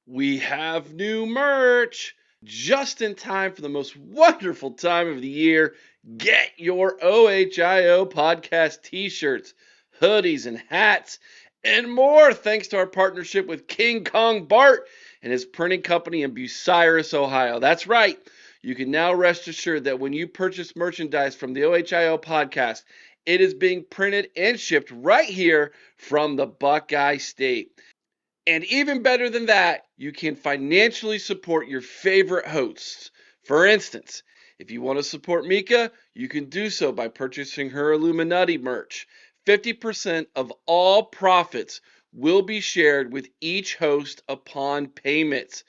We have new merch just in time for the most wonderful time of the year. Get your OHIO podcast t-shirts, hoodies, and hats, and more thanks to our partnership with King Kong Bart and his printing company in Bucyrus, Ohio. That's right. You can now rest assured that when you purchase merchandise from the OHIO podcast, it is being printed and shipped right here from the Buckeye State. And even better than that, you can financially support your favorite hosts. For instance, if you want to support Mika, you can do so by purchasing her Illuminati merch. 50% of all profits will be shared with each host upon payments.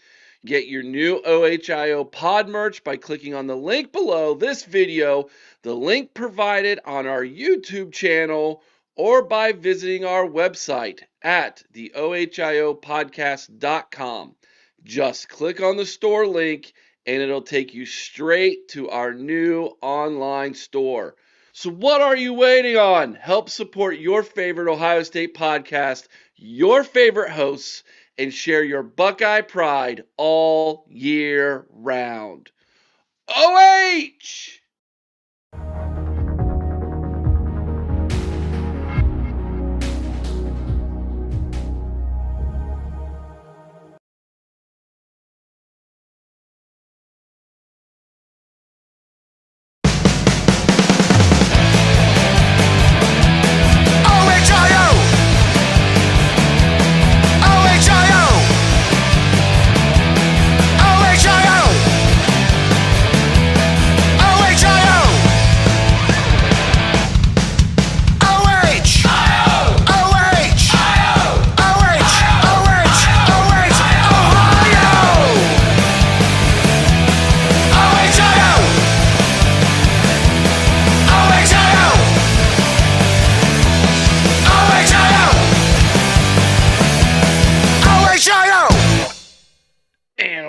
Get your new OHIO pod merch by clicking on the link below this video, the link provided on our YouTube channel, or by visiting our website at theohiopodcast.com. Just click on the store link and it'll take you straight to our new online store. So what are you waiting on? Help support your favorite Ohio State podcast, your favorite hosts, and share your Buckeye pride all year round. OH!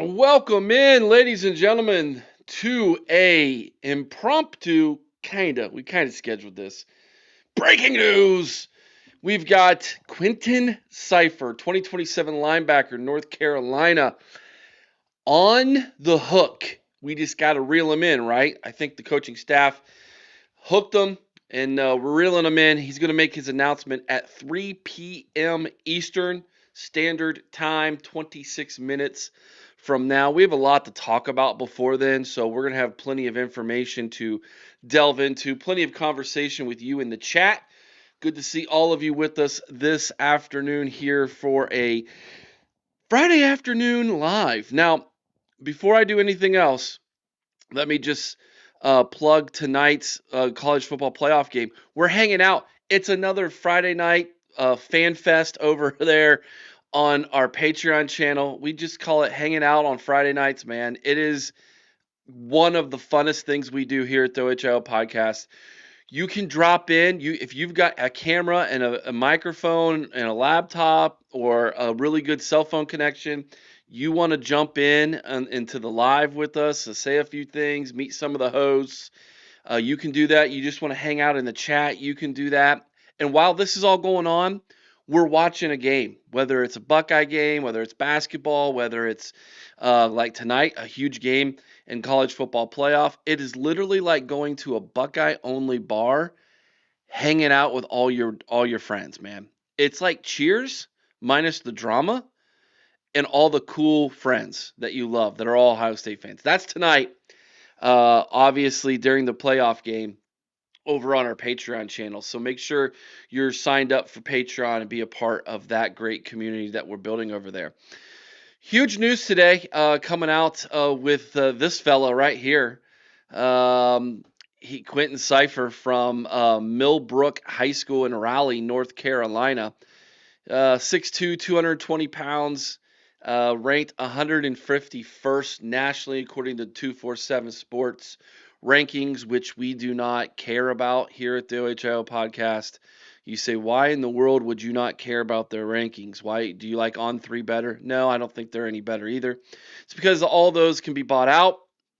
Welcome in, ladies and gentlemen, to a impromptu, we kind of scheduled this. Breaking news! We've got Quinton Cypher, 2027 linebacker, North Carolina, on the hook. We just got to reel him in, right? I think the coaching staff hooked him, and we're reeling him in. He's going to make his announcement at 3 p.m. Eastern Standard Time, 26 minutes from now. We have a lot to talk about before then, so we're going to have plenty of information to delve into, plenty of conversation with you in the chat. Good to see all of you with us this afternoon here for a Friday afternoon live. Now, before I do anything else, let me just plug tonight's college football playoff game. We're hanging out. It's another Friday night fan fest over there on our Patreon channel. We just call it hanging out on Friday nights, man. It is one of the funnest things we do here at the OHIO podcast. You can drop in. If you've got a camera and a microphone and a laptop or a really good cell phone connection, you want to jump in into the live with us, say a few things, meet some of the hosts, you can do that. You just want to hang out in the chat, you can do that. And while this is all going on, we're watching a game, whether it's a Buckeye game, whether it's basketball, whether it's like tonight, a huge game in college football playoff. It is literally like going to a Buckeye-only bar, hanging out with all your friends, man. It's like Cheers minus the drama and all the cool friends that you love that are all Ohio State fans. That's tonight, obviously, during the playoff game over on our Patreon channel. So make sure you're signed up for Patreon and be a part of that great community that we're building over there. Huge news today coming out with this fella right here. Quinton Cypher from Millbrook High School in Raleigh, North Carolina. 6'2", 220 pounds, ranked 151st nationally according to 247 Sports rankings, which we do not care about here at the OHIO podcast. You say, why in the world would you not care about their rankings? Why do you like On3 better? No, I don't think they're any better either. It's because all those can be bought out.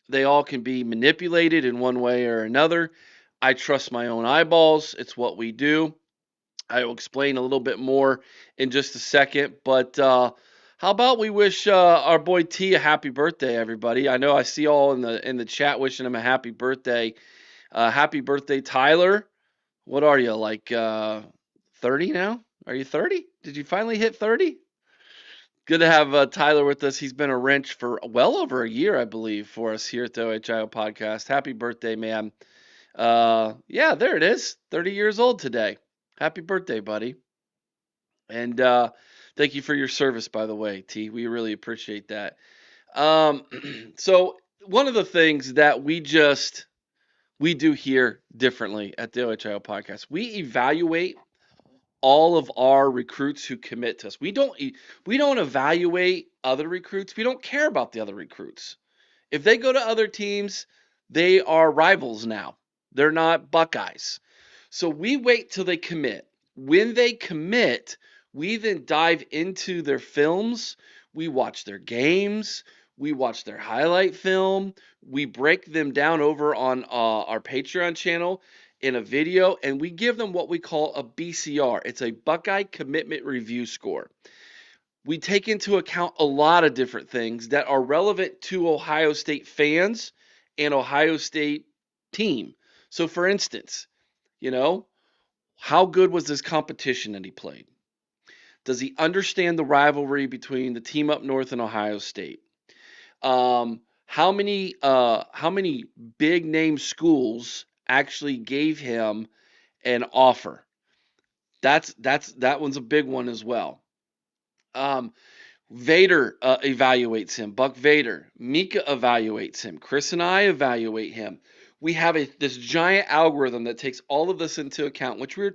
They all can be manipulated in one way or another. I trust my own eyeballs. It's what we do. I will explain a little bit more in just a second. But how How about we wish our boy T a happy birthday, everybody? I know I see all in the chat wishing him a happy birthday. Happy birthday, Tyler. What are you, like 30 now? Are you 30? Did you finally hit 30? Good to have Tyler with us. He's been a wrench for well over a year, I believe, for us here at the OHIO podcast. Happy birthday, man. Yeah, there it is. 30 years old today. Happy birthday, buddy. And thank you for your service, by the way, T. We really appreciate that. Um, so one of the things that we do here differently at the OHIO podcast, we evaluate all of our recruits who commit to us. We don't evaluate other recruits. We don't care about the other recruits. If they go to other teams, they are rivals now. They're not Buckeyes. So we wait till they commit. When they commit, we then dive into their films. We watch their games. We watch their highlight film. We break them down over on our Patreon channel in a video, and we give them what we call a BCR. It's a Buckeye Commitment Review Score. We take into account a lot of different things that are relevant to Ohio State fans and Ohio State team. So, for instance, you know, how good was this competition that he played? Does he understand the rivalry between the team up north and Ohio State? How many big name schools actually gave him an offer? That one's a big one as well. Um, Vader evaluates him. Buck Vader. Mika evaluates him. Chris and I evaluate him. We have this giant algorithm that takes all of this into account, which we're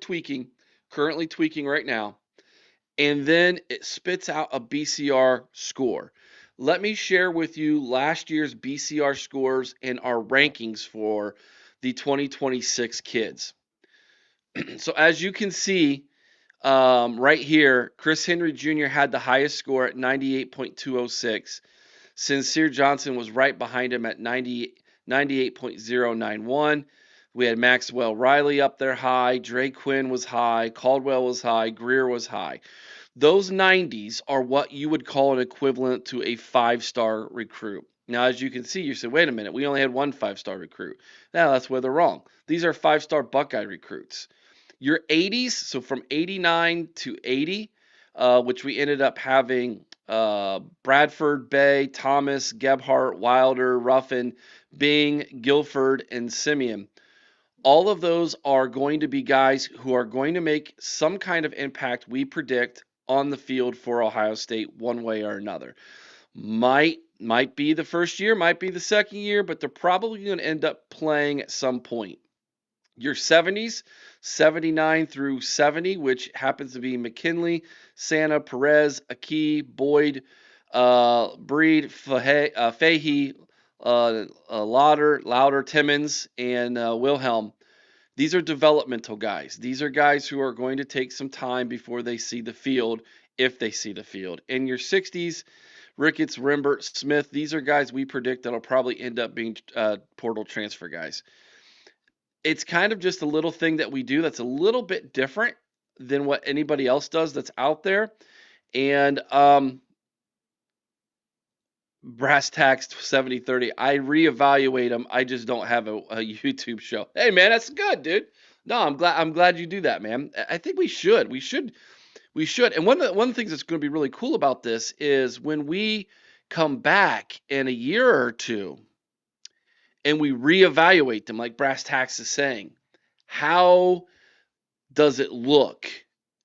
currently tweaking right now, and then it spits out a BCR score. Let me share with you last year's BCR scores and our rankings for the 2026 kids. So as you can see, right here, Chris Henry Jr. had the highest score at 98.206. Sincere Johnson was right behind him at 98.091. We had Maxwell Riley up there high. Dre Quinn was high. Caldwell was high. Greer was high. Those 90s are what you would call an equivalent to a 5-star recruit. Now, as you can see, you said, wait a minute, we only had one 5-star recruit. Now, that's where they're wrong. These are 5-star Buckeye recruits. Your 80s, so from 89 to 80, which we ended up having Bradford, Bay, Thomas, Gebhart, Wilder, Ruffin, Bing, Guilford, and Simeon. All of those are going to be guys who are going to make some kind of impact, we predict, on the field for Ohio State one way or another. Might be the first year, might be the second year, but they're probably going to end up playing at some point. Your 70s, 79 through 70, which happens to be McKinley, Santa, Perez, Aki, Boyd, Breed, Fahey, Lauder, Timmons, and Wilhelm. These are developmental guys. These are guys who are going to take some time before they see the field, if they see the field. In your 60s, Ricketts, Rimbert, Smith, these are guys we predict that'll probably end up being portal transfer guys. It's kind of just a little thing that we do that's a little bit different than what anybody else does that's out there. And brass tacks 70-30. I reevaluate them. I just don't have a YouTube show. Hey man, that's good, dude. No, I'm glad you do that, man. I think we should. We should. And one of the things that's going to be really cool about this is when we come back in a year or two and we reevaluate them, like brass tacks is saying, how does it look?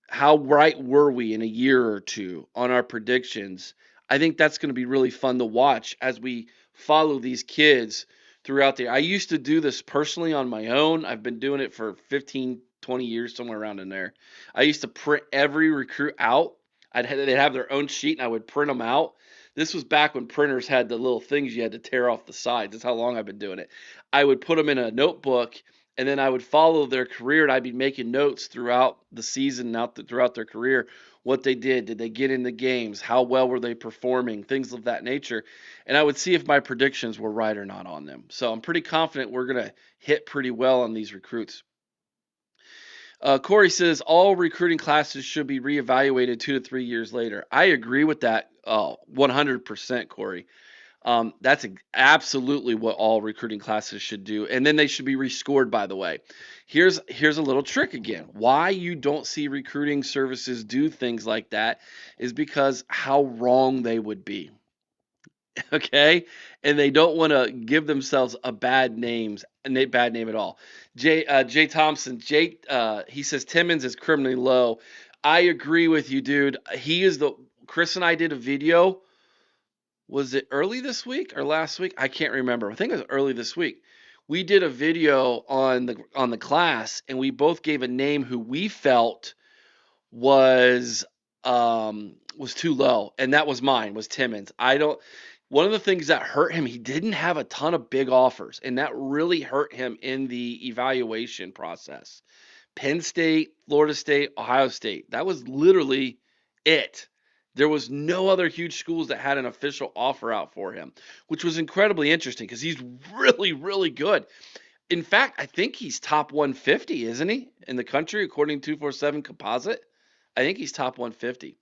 How right were we in a year or two on our predictions? I think that's going to be really fun to watch as we follow these kids throughout the year. I used to do this personally on my own. I've been doing it for 15, 20 years, somewhere around in there. I used to print every recruit out. They'd have their own sheet, and I would print them out. This was back when printers had the little things you had to tear off the sides. That's how long I've been doing it. I would put them in a notebook, and then I would follow their career, and I'd be making notes throughout the season, throughout their career, what they did. Did they get in the games? How well were they performing? Things of that nature. And I would see if my predictions were right or not on them. So I'm pretty confident we're going to hit pretty well on these recruits. Corey says all recruiting classes should be reevaluated 2 to 3 years later. I agree with that 100%, Corey. That's absolutely what all recruiting classes should do, and then they should be rescored. By the way, here's a little trick again. Why you don't see recruiting services do things like that is because how wrong they would be. Okay, and they don't want to give themselves a bad name at all. Jay Thompson, he says Timmons is criminally low. I agree with you, dude. He is the Chris and I did a video. Was it early this week or last week? I can't remember. I think it was early this week. We did a video on the class, and we both gave a name who we felt was was too low, and that was mine, was Timmons. I don't One of the things that hurt him, he didn't have a ton of big offers, and that really hurt him in the evaluation process. Penn State, Florida State, Ohio State. That was literally it. There was no other huge schools that had an official offer out for him, which was incredibly interesting because he's really, really good. In fact, I think he's top 150, isn't he, in the country according to 247 Composite? I think he's top 150.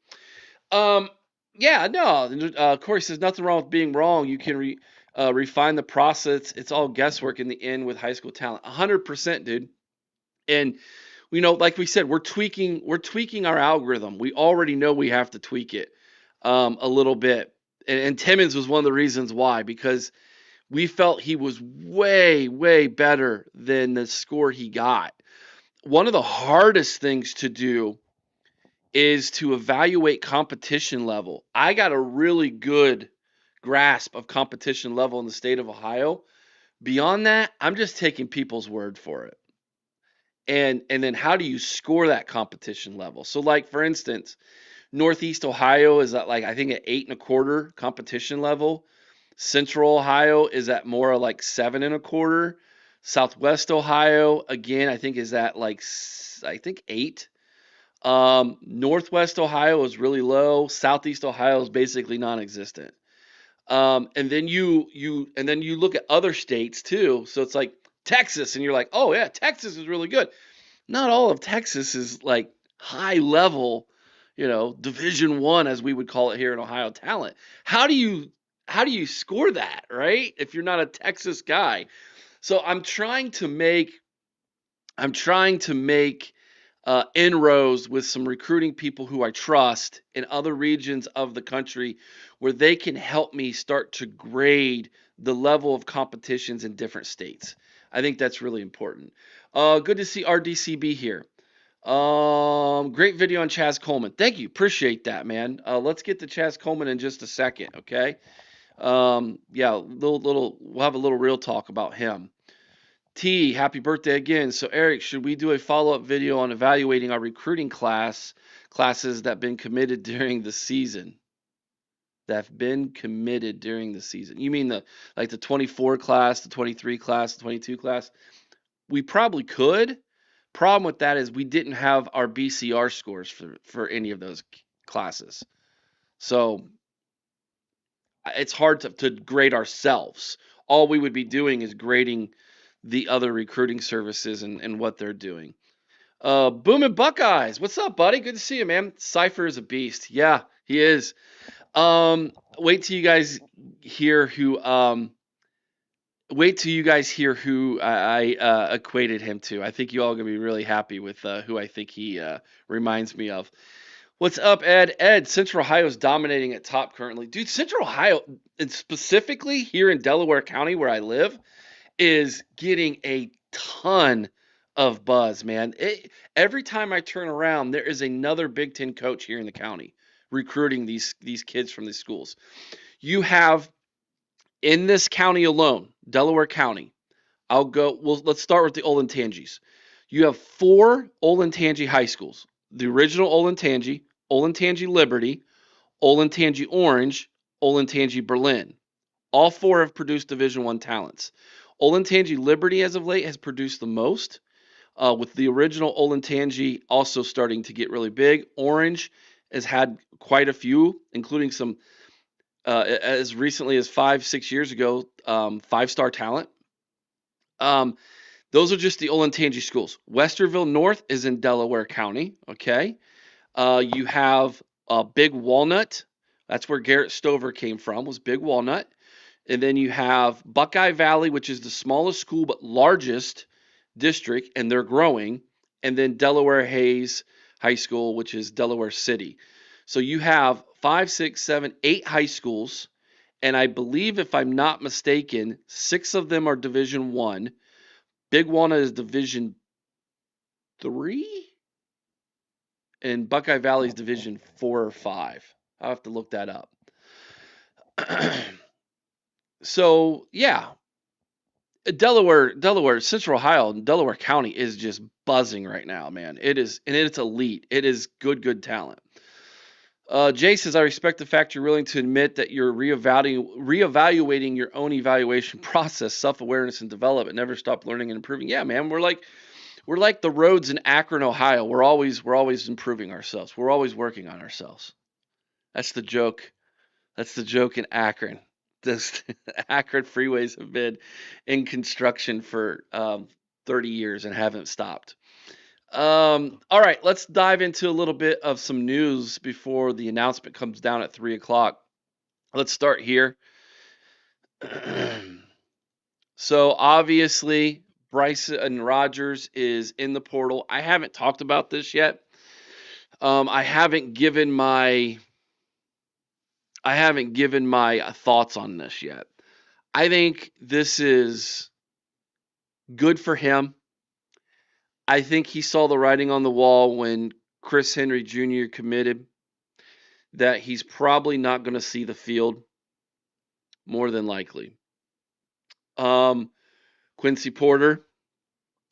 Um, yeah, no. Corey says nothing wrong with being wrong. You can refine the process. It's all guesswork in the end with high school talent. 100%, dude. And like we said, we're tweaking our algorithm. We already know we have to tweak it a little bit. And Timmons was one of the reasons why, because we felt he was way, way better than the score he got. One of the hardest things to do is to evaluate competition level. I got a really good grasp of competition level in the state of Ohio. Beyond that, I'm just taking people's word for it. And then how do you score that competition level? So like for instance, Northeast Ohio is at like I think at 8.25 competition level. Central Ohio is at more like 7.25. Southwest Ohio again I think is at like I think 8. Northwest Ohio is really low. Southeast Ohio is basically non-existent. And then you look at other states too. So it's like Texas, and you're like, oh yeah, Texas is really good. Not all of Texas is like high level, Division One as we would call it here in Ohio talent. How do you score that, right? If you're not a Texas guy. So I'm trying to make inroads with some recruiting people who I trust in other regions of the country where they can help me start to grade the level of competitions in different states. I think that's really important. Good to see RDCB here. Great video on Chaz Coleman. Thank you. Appreciate that, man. Let's get to Chaz Coleman in just a second, okay? Yeah, we'll have a little real talk about him. T, happy birthday again. So Eric, should we do a follow-up video on evaluating our recruiting classes that have been committed during the season? You mean the 24 class, the 23 class, the 22 class? We probably could. Problem with that is we didn't have our BCR scores for any of those classes. So it's hard to grade ourselves. All we would be doing is grading the other recruiting services and what they're doing. Boomin' Buckeyes, what's up, buddy? Good to see you, man. Cipher is a beast. Yeah, he is. Wait till you guys hear who I equated him to. I think you all are gonna be really happy with who I think he reminds me of. What's up, Ed? Ed, Central Ohio is dominating at top currently. Dude, Central Ohio, and specifically here in Delaware County where I live, is getting a ton of buzz, man. Every time I turn around, there is another Big Ten coach here in the county recruiting these kids from these schools. You have in this county alone, Delaware County. Let's start with the Olentangy's. You have 4 Olentangy high schools. The original Olentangy, Olentangy Liberty, Olentangy Orange, Olentangy Berlin. All 4 have produced Division I talents. Olentangy Liberty, as of late, has produced the most, with the original Olentangy also starting to get really big. Orange has had quite a few, including some, as recently as 5-6 years ago, 5-star talent. Those are just the Olentangy schools. Westerville North is in Delaware County. Okay. You have Big Walnut. That's where Garrett Stover came from, was Big Walnut. And then you have Buckeye Valley, which is the smallest school but largest district, and they're growing. And then Delaware Hayes High School, which is Delaware City. So you have 5, 6, 7, 8 high schools, and I believe, if I'm not mistaken, 6 of them are Division 1. Big Walnut is Division 3, and Buckeye Valley is Division 4 or 5. I'll have to look that up. So, yeah, Delaware, Central Ohio, and Delaware County is just buzzing right now, man. It is, and it's elite. It is good talent. Jay says, I respect the fact you're willing to admit that you're reevaluating your own evaluation process, self-awareness, and development. Never stop learning and improving. Yeah, man, we're like the roads in Akron, Ohio. We're always improving ourselves. We're always working on ourselves. That's the joke. That's the joke in Akron. The Akron freeways have been in construction for 30 years and haven't stopped. All right, let's dive into a little bit of some news before the announcement comes down at 3 o'clock. Let's start here. So obviously, Bryson Rodgers is in the portal. I haven't talked about this yet. I haven't given my thoughts on this yet. I think this is good for him. I think he saw the writing on the wall when Chris Henry Jr. committed that he's probably not going to see the field, more than likely. Quincy Porter,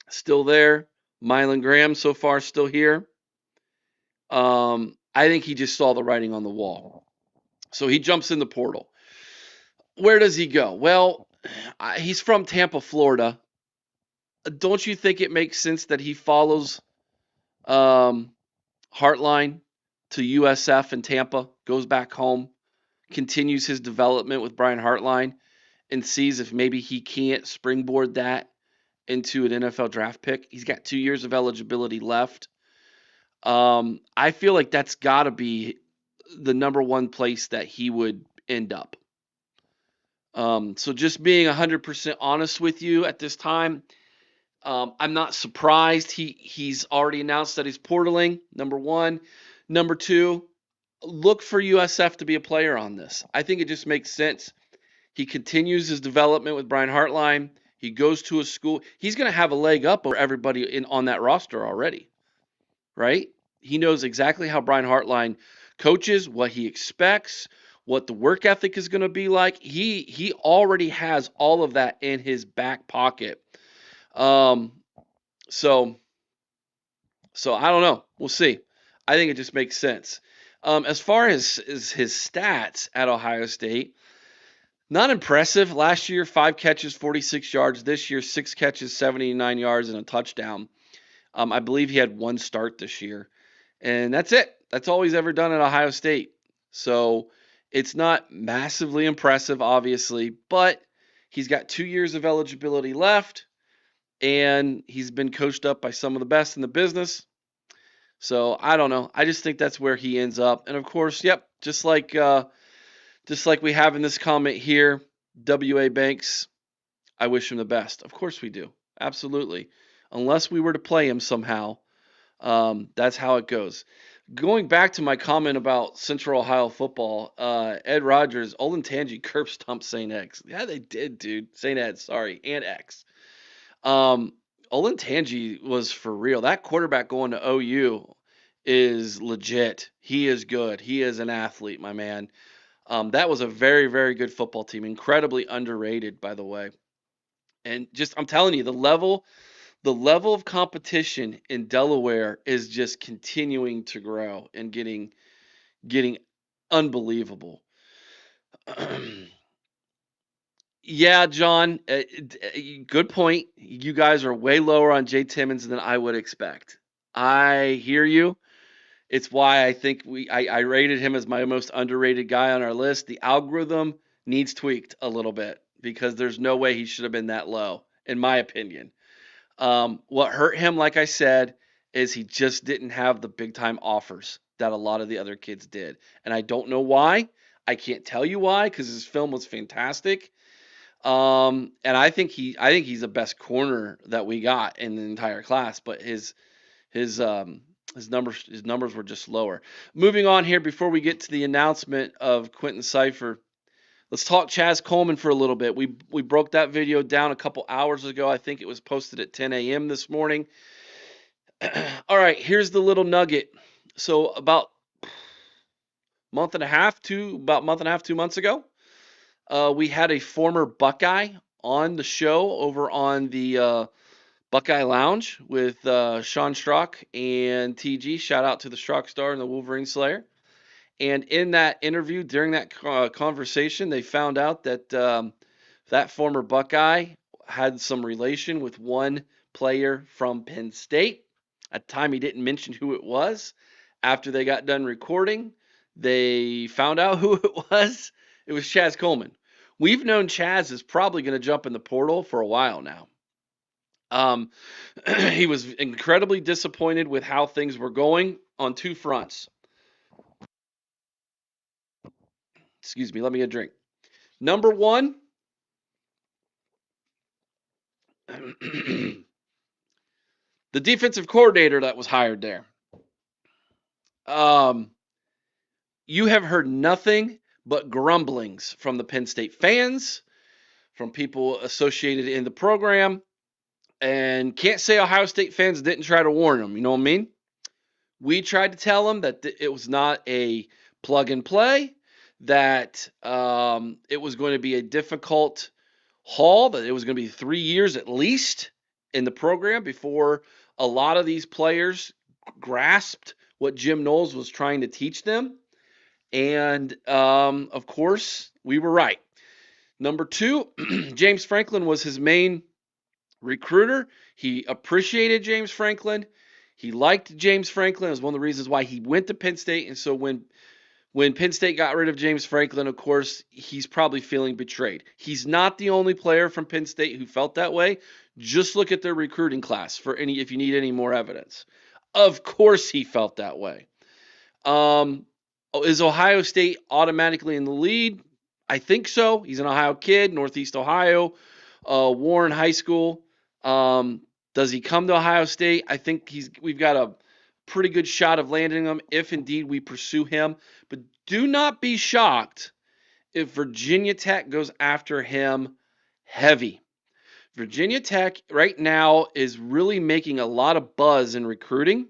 still there. Mylan Graham, so far, still here. I think he just saw the writing on the wall. So he jumps in the portal. Where does he go? Well, he's from Tampa, Florida. Don't you think it makes sense that he follows Hartline to USF in Tampa, goes back home, continues his development with Brian Hartline, and sees if maybe he can't springboard that into an NFL draft pick? He's got 2 years of eligibility left. I feel like that's got to be the number one place that he would end up. So just being 100% honest with you at this time, I'm not surprised. He's already announced that he's portaling, number one. Number two, look for USF to be a player on this. I think it just makes sense. He continues his development with Brian Hartline. He goes to a school. He's going to have a leg up over everybody on that roster already, right? He knows exactly how Brian Hartline coaches, what he expects, what the work ethic is going to be like. He already has all of that in his back pocket. So I don't know. We'll see. I think it just makes sense. As far as his stats at Ohio State, not impressive. Last year, 5 catches, 46 yards. This year, 6 catches, 79 yards, and a touchdown. I believe he had 1 start this year. And that's it. That's all he's ever done at Ohio State. So it's not massively impressive, obviously, but he's got 2 years of eligibility left, and he's been coached up by some of the best in the business. So I don't know. I just think that's where he ends up. And of course, yep, just like we have in this comment here, W.A. Banks, I wish him the best. Of course we do. Absolutely. Unless we were to play him somehow, that's how it goes. Going back to my comment about Central Ohio football, Ed Rogers, Olentangy curb stomped St. X. Yeah, they did, dude. St. Ed, sorry, and X. Olentangy was for real. That quarterback going to OU is legit. He is good. He is an athlete, my man. That was a very, very good football team. Incredibly underrated, by the way. And just, I'm telling you, the level of competition in Delaware is just continuing to grow and getting unbelievable. Yeah, John, good point. You guys are way lower on Jay Timmons than I would expect. I hear you. It's why I think I rated him as my most underrated guy on our list. The algorithm needs tweaked a little bit because there's no way he should have been that low, in my opinion. What hurt him, like I said, is he just didn't have the big time offers that a lot of the other kids did. And I don't know why. I can't tell you why because his film was fantastic. And I think he's the best corner that we got in the entire class, but his his numbers were just lower. Moving on here before we get to the announcement of Quinton Cypher, let's talk Chaz Coleman for a little bit. We broke that video down a couple hours ago. I think it was posted at 10 a.m. this morning. All right, here's the little nugget. So about month and a half, 2 months ago, we had a former Buckeye on the show over on the Buckeye Lounge with Sean Strock and TG. Shout out to the Strock Star and the Wolverine Slayer. And in that interview, during that conversation, they found out that that former Buckeye had some relation with one player from Penn State. At the time, he didn't mention who it was. After they got done recording, they found out who it was. It was Chaz Coleman. We've known Chaz is probably going to jump in the portal for a while now. He was incredibly disappointed with how things were going on two fronts. Excuse me, let me get a drink. Number one, the defensive coordinator that was hired there. You have heard nothing but grumblings from the Penn State fans, from people associated in the program, and can't say Ohio State fans didn't try to warn them. You know what I mean? We tried to tell them that it was not a plug and play, that it was going to be a difficult haul, that it was going to be 3 years at least in the program before a lot of these players grasped what Jim Knowles was trying to teach them. And of course, we were right. Number two, James Franklin was his main recruiter. He appreciated James Franklin. He liked James Franklin. It was one of the reasons why he went to Penn State. And so when Penn State got rid of James Franklin, of course, he's probably feeling betrayed. He's not the only player from Penn State who felt that way. Just look at their recruiting class if you need any more evidence. Of course he felt that way. Is Ohio State automatically in the lead? I think so. He's an Ohio kid, Northeast Ohio, Warren High School. Does he come to Ohio State? I think we've got a pretty good shot of landing him if indeed we pursue him. But do not be shocked if Virginia Tech goes after him heavy. Virginia Tech right now is really making a lot of buzz in recruiting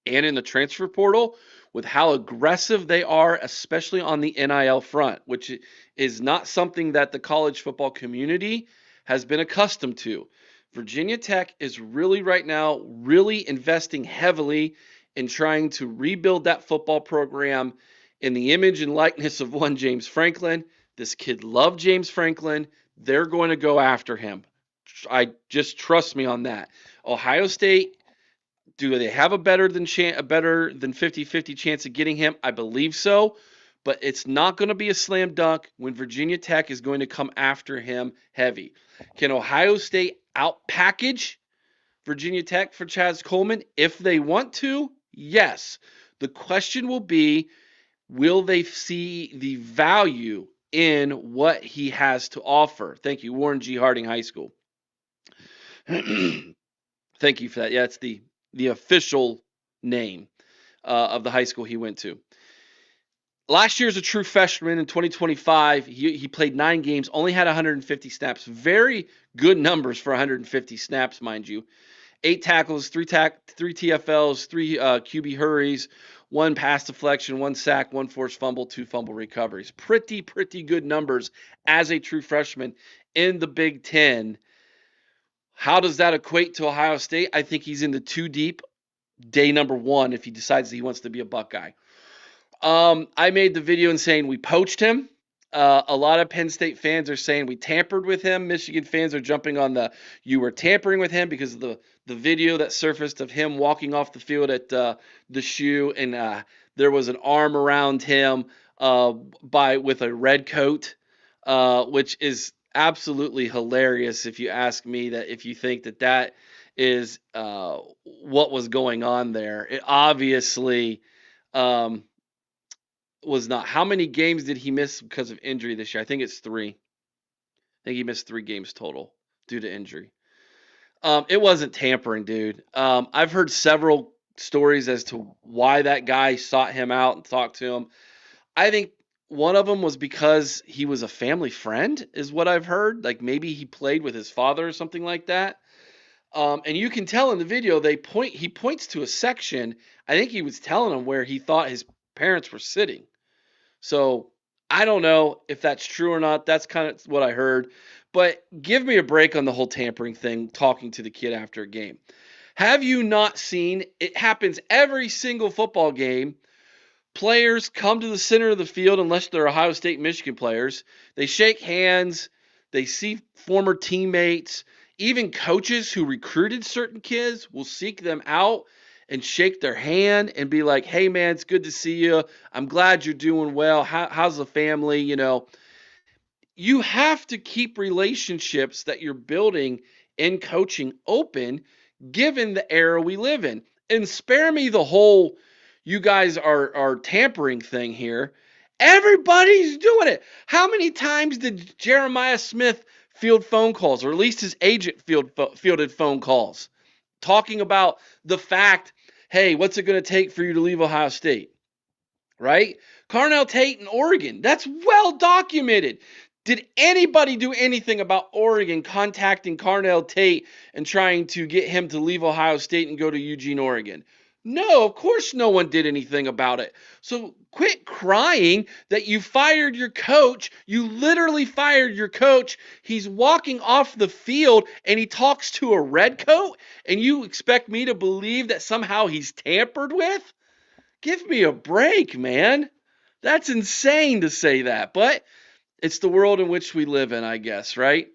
and in the transfer portal with how aggressive they are, especially on the NIL front, which is not something that the college football community has been accustomed to. Virginia Tech is really right now really investing heavily in trying to rebuild that football program in the image and likeness of one James Franklin. This kid loved James Franklin. They're going to go after him. I just trust me on that. Ohio State, do they have a better than 50-50 chance of getting him? I believe so, but it's not going to be a slam dunk when Virginia Tech is going to come after him heavy. Can Ohio State outpackage Virginia Tech for Chaz Coleman if they want to? Yes. The question will be, will they see the value in what he has to offer? Thank you, Warren G. Harding High School. Thank you for that. Yeah, it's the official name of the high school he went to. Last year as a true freshman in 2025, he played 9 games, only had 150 snaps. Very good numbers for 150 snaps, mind you. 8 tackles, 3 TFLs, 3 QB hurries, 1 pass deflection, 1 sack, 1 forced fumble, 2 fumble recoveries. Pretty good numbers as a true freshman in the Big Ten. How does that equate to Ohio State? I think he's in the 2 deep day number 1 if he decides that he wants to be a Buckeye. I made the video and saying we poached him. A lot of Penn State fans are saying we tampered with him. Michigan fans are jumping on you were tampering with him because of the video that surfaced of him walking off the field at the shoe, and there was an arm around him with a red coat, which is absolutely hilarious if you ask me, that if you think that is what was going on there. It obviously um, was not. How many games did he miss because of injury this year? I think it's 3. I think he missed 3 games total due to injury. It wasn't tampering, dude. I've heard several stories as to why that guy sought him out and talked to him. I think one of them was because he was a family friend, is what I've heard. Like maybe he played with his father or something like that. And you can tell in the video he points to a section. I think he was telling him where he thought his parents were sitting. So I don't know if that's true or not. That's kind of what I heard. But give me a break on the whole tampering thing, talking to the kid after a game. Have you not seen it happens every single football game? Players come to the center of the field, unless they're Ohio State, Michigan players. They shake hands. They see former teammates. Even coaches who recruited certain kids will seek them out and shake their hand and be like, "Hey, man, it's good to see you. I'm glad you're doing well. How's the family?" You have to keep relationships that you're building in coaching open, given the era we live in. And spare me the whole you guys are tampering thing here. Everybody's doing it. How many times did Jeremiah Smith field phone calls, or at least his agent fielded phone calls, talking about the fact, hey, what's it going to take for you to leave Ohio State? Right? Carnell Tate in Oregon. That's well documented. Did anybody do anything about Oregon contacting Carnell Tate and trying to get him to leave Ohio State and go to Eugene, Oregon? No, of course no one did anything about it. So quit crying that you fired your coach. You literally fired your coach. He's walking off the field and he talks to a redcoat, and you expect me to believe that somehow he's tampered with? Give me a break, man. That's insane to say that, but it's the world in which we live in, I guess, right?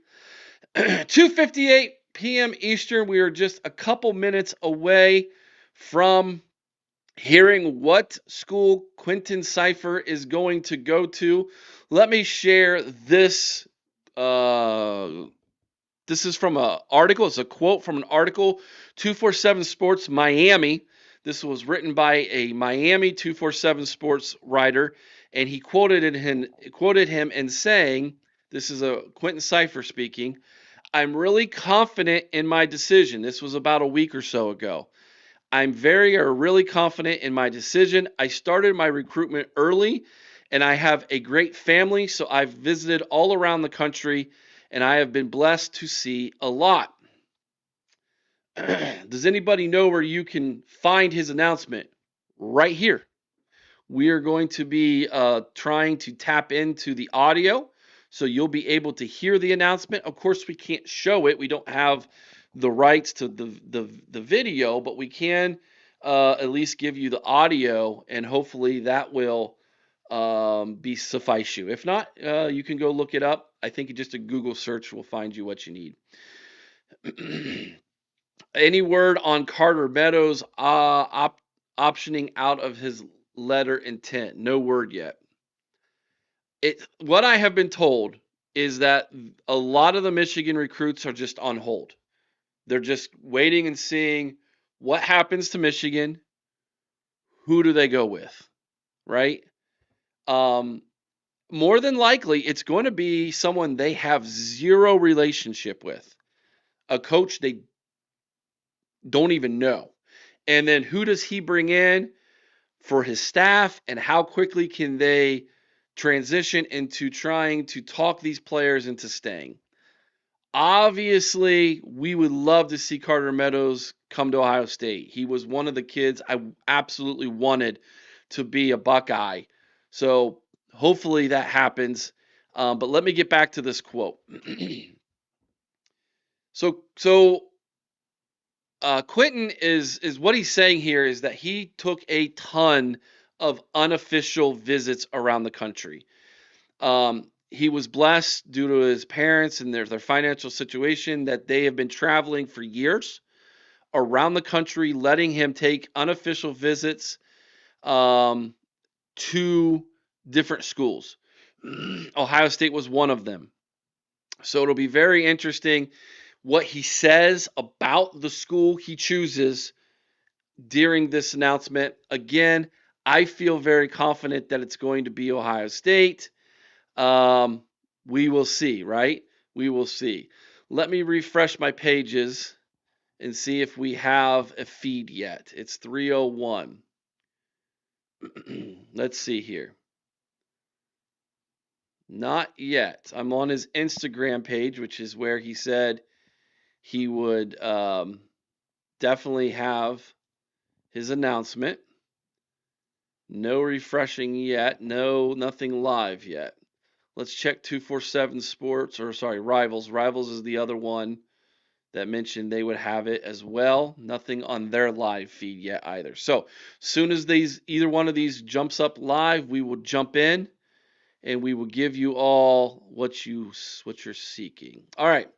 2:58 p.m. Eastern. We are just a couple minutes away from hearing what school Quinton Cypher is going to go to. Let me share this. This is from an article. It's a quote from an article, 247 Sports Miami. This was written by a Miami 247 Sports writer, and he quoted him in saying, this is a Quinton Cypher speaking, "I'm really confident in my decision." This was about a week or so ago. "I'm really confident in my decision. I started my recruitment early, and I have a great family, so I've visited all around the country, and I have been blessed to see a lot." Does anybody know where you can find his announcement? Right here. We are going to be trying to tap into the audio, so you'll be able to hear the announcement. Of course, we can't show it. We don't have the rights to the video, but we can at least give you the audio, and hopefully that will be suffice you. If not, you can go look it up. I think just a Google search will find you what you need. Any word on Carter Meadows optioning out of his letter intent? No word yet. What I have been told is that a lot of the Michigan recruits are just on hold. They're just waiting and seeing what happens to Michigan. Who do they go with, right? More than likely, it's going to be someone they have zero relationship with, a coach they don't even know. And then who does he bring in for his staff, and how quickly can they transition into trying to talk these players into staying? Obviously, we would love to see Carter Meadows come to Ohio State. He was one of the kids I absolutely wanted to be a Buckeye. So hopefully that happens. But let me get back to this quote. So Quinton is what he's saying here is that he took a ton of unofficial visits around the country. He was blessed due to his parents and their financial situation that they have been traveling for years around the country, letting him take unofficial visits to different schools. Ohio State was one of them. So it'll be very interesting. what he says about the school he chooses during this announcement. Again, I feel very confident that it's going to be Ohio State. We will see, right? We will see. Let me refresh my pages and see if we have a feed yet. It's 3:01. Let's see here. Not yet. I'm on his Instagram page, which is where he said he would definitely have his announcement. No refreshing yet. No, nothing live yet. Let's check 247 Sports, or sorry, Rivals. Rivals is the other one that mentioned they would have it as well. Nothing on their live feed yet either. So, soon as either one of these jumps up live, we will jump in and we will give you all what you're seeking. All right.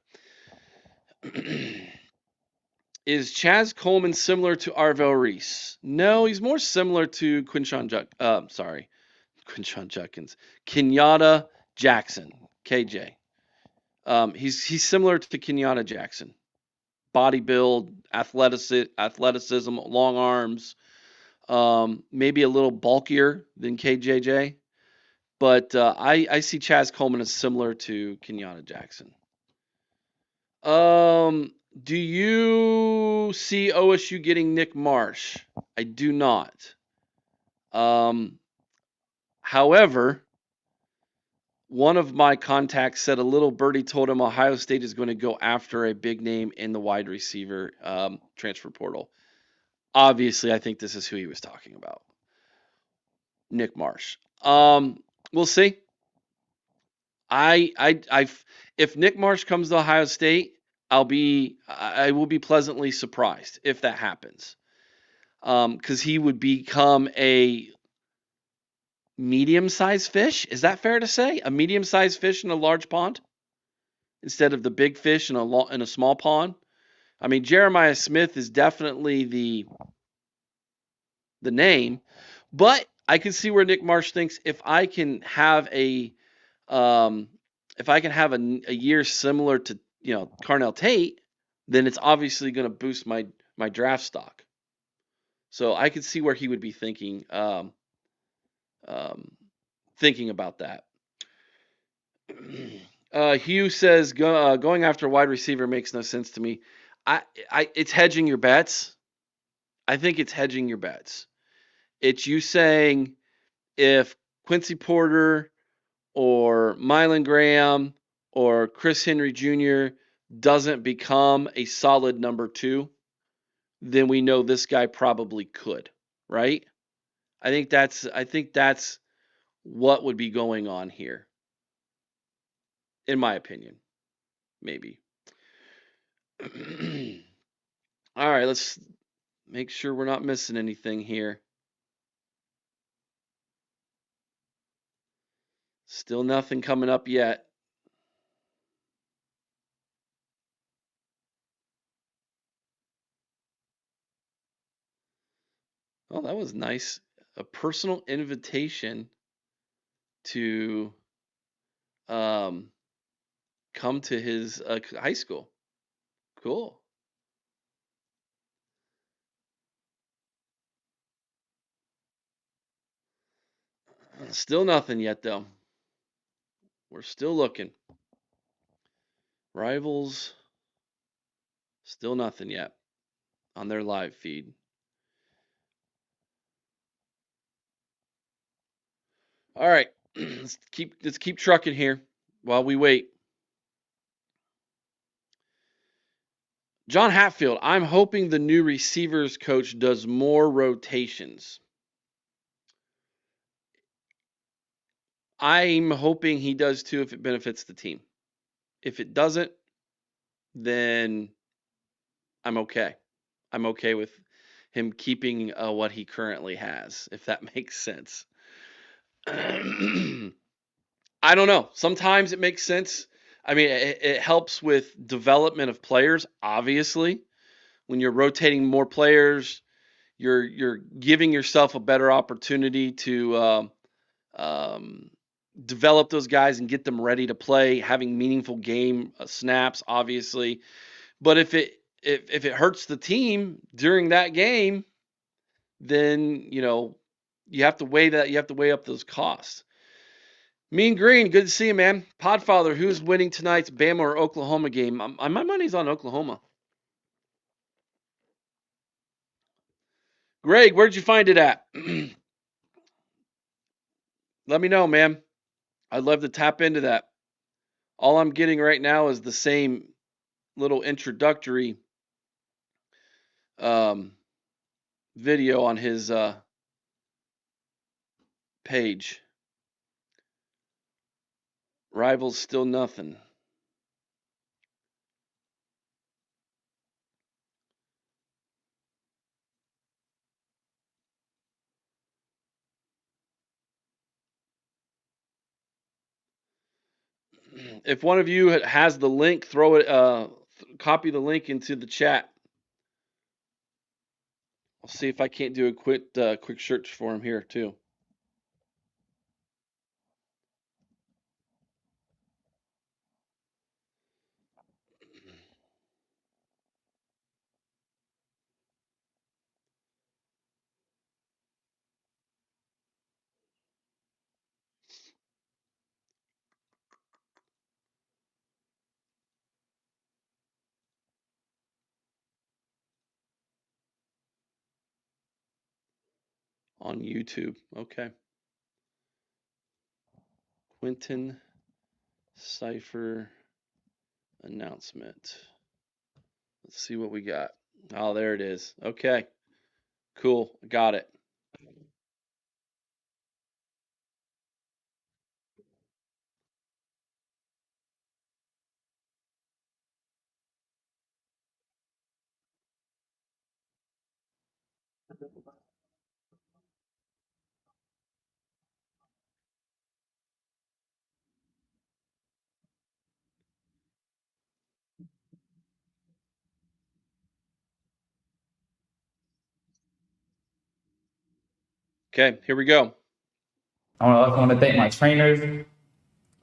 Is Chaz Coleman similar to Arvel Reese? No, he's more similar to Quinton Judkins. Kenyatta Jackson, KJ. He's similar to Kenyatta Jackson. Body build, athleticism, long arms, maybe a little bulkier than KJJ. But I see Chaz Coleman as similar to Kenyatta Jackson. Do you see OSU getting Nick Marsh? I do not. However, one of my contacts said a little birdie told him Ohio State is going to go after a big name in the wide receiver transfer portal. Obviously, I think this is who he was talking about. Nick Marsh. We'll see. If Nick Marsh comes to Ohio State, I will be pleasantly surprised if that happens. Because he would become a medium-sized fish. Is that fair to say? A medium-sized fish in a large pond instead of the big fish in a small pond. I mean, Jeremiah Smith is definitely the name, but I can see where Nick Marsh thinks if I can have a year similar to Carnell Tate, then it's obviously going to boost my draft stock. So I could see where he would be thinking about that. Hugh says going after a wide receiver makes no sense to me. It's hedging your bets. I think it's hedging your bets. It's you saying if Quincy Porter or Mylan Graham or Chris Henry Jr. doesn't become a solid number 2, then we know this guy probably could, right? I think that's what would be going on here, in my opinion. Maybe. All right, let's make sure we're not missing anything here. Still nothing coming up yet. Oh, that was nice. A personal invitation to come to his high school. Cool. Still nothing yet, though. We're still looking. Rivals, still nothing yet on their live feed. All right, let's keep trucking here while we wait. John Hatfield, I'm hoping the new receivers coach does more rotations. I'm hoping he does too if it benefits the team. If it doesn't, then I'm okay. I'm okay with him keeping what he currently has, if that makes sense. I don't know. Sometimes it makes sense. I mean, it helps with development of players, obviously. When you're rotating more players, you're giving yourself a better opportunity to develop those guys and get them ready to play, having meaningful game snaps, obviously. But if it hurts the team during that game, then you have to weigh that. You have to weigh up those costs. Mean Green, good to see you, man. Podfather, who's winning tonight's Bama or Oklahoma game? My money's on Oklahoma. Greg, where'd you find it at? Let me know, man. I'd love to tap into that. All I'm getting right now is the same little introductory video on his page. Rivals still nothing. If one of you has the link, throw it. Copy the link into the chat. I'll see if I can't do a quick search for him here too. On YouTube. Okay. Quinton Cypher Announcement. Let's see what we got. Oh, there it is. Okay. Cool. Got it. Okay, here we go. I also want to thank my trainers,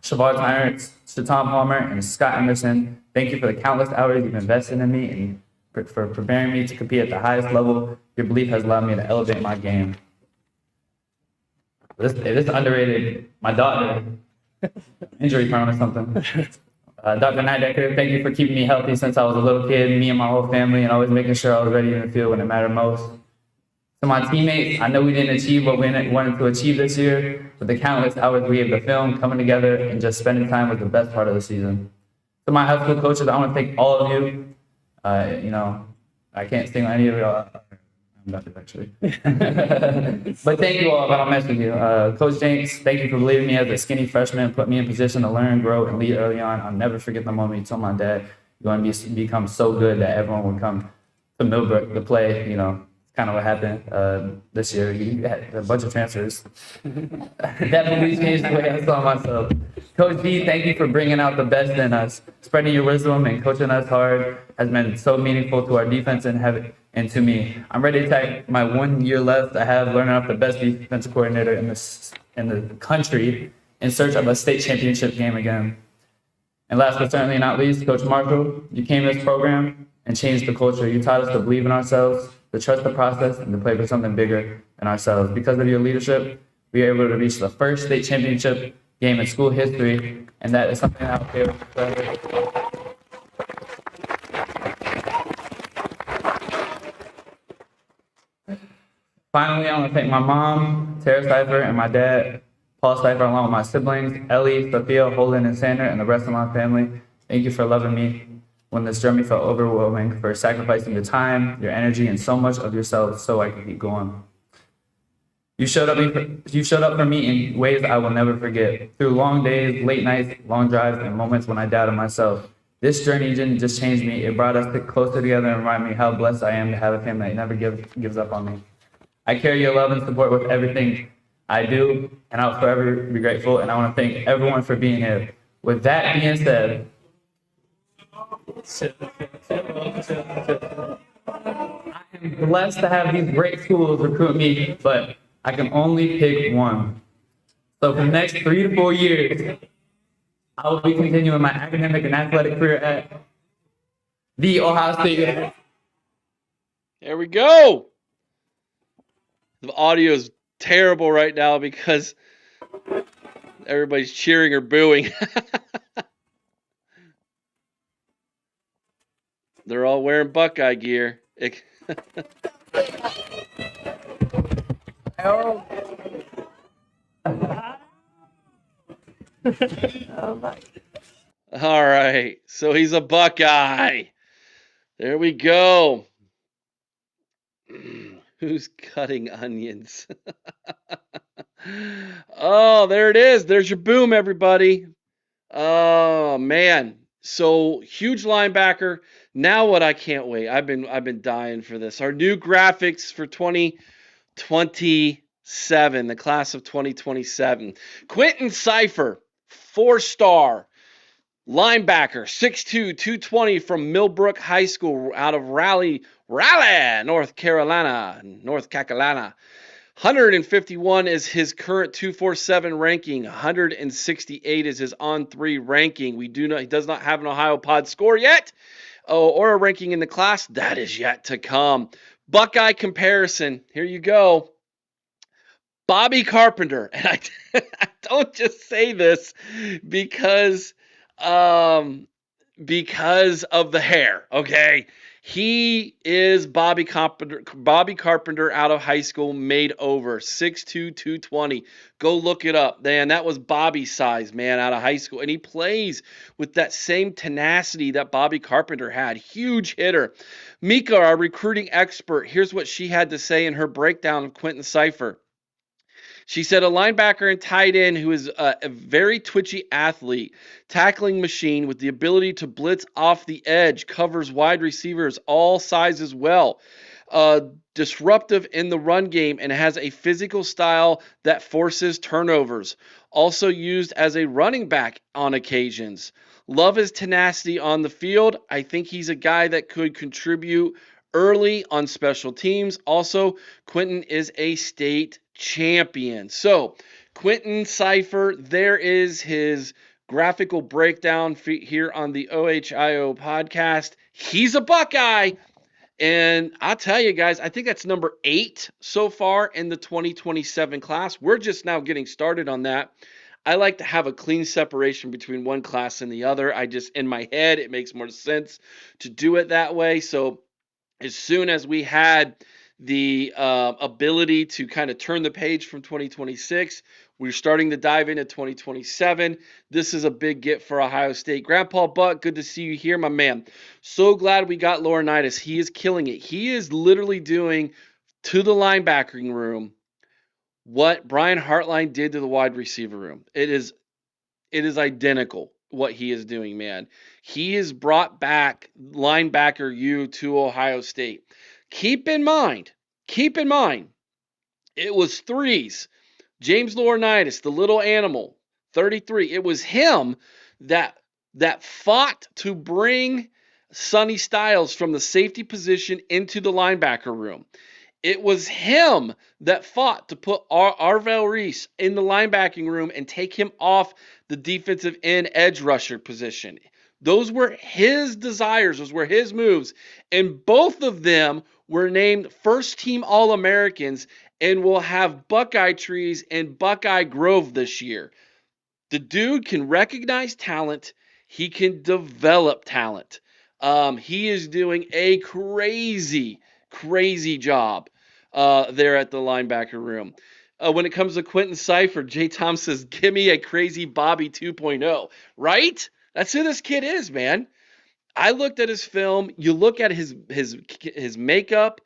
Shavar Tyrant, Tom Palmer, and Scott Emerson. Thank you for the countless hours you've invested in me and for preparing me to compete at the highest level. Your belief has allowed me to elevate my game. This is underrated. My daughter, injury prone or something. Dr. Nidecker, thank you for keeping me healthy since I was a little kid, me and my whole family, and always making sure I was ready in the field when it mattered most. To my teammates, I know we didn't achieve what we wanted to achieve this year, but the countless hours we had to film, coming together, and just spending time was the best part of the season. To my high school coaches, I want to thank all of you. I can't sing on any of y'all. I'm not actually. But thank you all, if I don't mess with you. Coach Jenks, thank you for believing me as a skinny freshman, put me in position to learn, grow, and lead early on. I'll never forget the moment you told my dad you want to become so good that everyone would come to Millbrook to play, kind of what happened this year. You had a bunch of transfers. That belief changed the way I saw myself. Coach D, thank you for bringing out the best in us. Spreading your wisdom and coaching us hard has been so meaningful to our defense and to me. I'm ready to take my 1 year left I have learning off the best defensive coordinator in the country in search of a state championship game again. And last but certainly not least, Coach Marshall, you came to this program and changed the culture. You taught us to believe in ourselves, to trust the process, and to play for something bigger than ourselves. Because of your leadership, we were able to reach the first state championship game in school history, and that is something I'll carry forever. Finally, I want to thank my mom, Tara Cipher, and my dad, Paul Cipher, along with my siblings, Ellie, Sophia, Holden, and Sander, and the rest of my family. Thank you for loving me when this journey felt overwhelming, for sacrificing your time, your energy, and so much of yourself so I could keep going. You showed up for me in ways I will never forget. Through long days, late nights, long drives, and moments when I doubted myself. This journey didn't just change me, it brought us closer together and reminded me how blessed I am to have a family that never gives up on me. I carry your love and support with everything I do, and I'll forever be grateful, and I want to thank everyone for being here. With that being said, I am blessed to have these great schools recruit me, but I can only pick one. So for the next 3 to 4 years, I will be continuing my academic and athletic career at The Ohio State University. There we go. The audio is terrible right now because everybody's cheering or booing. They're all wearing Buckeye gear. Oh. All right. So he's a Buckeye. There we go. Who's cutting onions? Oh, there it is. There's your boom, everybody. Oh man. So huge linebacker. Now what? I can't wait. I've been dying for this. Our new graphics for 2027, the class of 2027. Quinton Cypher, 4-star linebacker, 6'2", 220 from Millbrook High School out of Raleigh, North Carolina. 151 is his current 247 ranking. 168 is his on-3 ranking. He does not have an Ohio Pod score yet, or a ranking in the class. That is yet to come. Buckeye comparison. Here you go. Bobby Carpenter, and I don't just say this because of the hair, okay? He is Bobby Carpenter out of high school, made over 6'2", 220. Go look it up, man. That was Bobby's size, man, out of high school. And he plays with that same tenacity that Bobby Carpenter had. Huge hitter. Mika, our recruiting expert, here's what she had to say in her breakdown of Quinton Cypher. She said a linebacker and tight end who is a very twitchy athlete, tackling machine with the ability to blitz off the edge, covers wide receivers all sizes well, disruptive in the run game, and has a physical style that forces turnovers. Also used as a running back on occasions. Love his tenacity on the field. I think he's a guy that could contribute early on special teams. Also, Quinton is a state champion. So, Quinton Cypher, there is his graphical breakdown here on the OHIO podcast. He's a Buckeye. And I'll tell you guys, I think that's number 8 so far in the 2027 class. We're just now getting started on that. I like to have a clean separation between one class and the other. In my head, it makes more sense to do it that way. So as soon as we had the ability to kind of turn the page from 2026, we're starting to dive into 2027. This is a big get for Ohio State. Grandpa Buck, good to see you here, my man. So glad we got Laurinaitis. He is killing it. He is literally doing to the linebacking room what Brian Hartline did to the wide receiver room. It is identical what he is doing, man. He has brought back linebacker U to Ohio State. Keep in mind, it was 3s. James Laurinaitis, the little animal, 33. It was him that fought to bring Sonny Styles from the safety position into the linebacker room. It was him that fought to put Arvell Reese in the linebacking room and take him off the defensive end edge rusher position. Those were his desires. Those were his moves. And both of them were named first-team All-Americans and will have Buckeye trees in Buckeye Grove this year. The dude can recognize talent. He can develop talent. He is doing a crazy job there at the linebacker room. When it comes to Quinton Cypher, Jay Tom says, give me a crazy Bobby 2.0. Right? That's who this kid is, man. I looked at his film. You look at his makeup,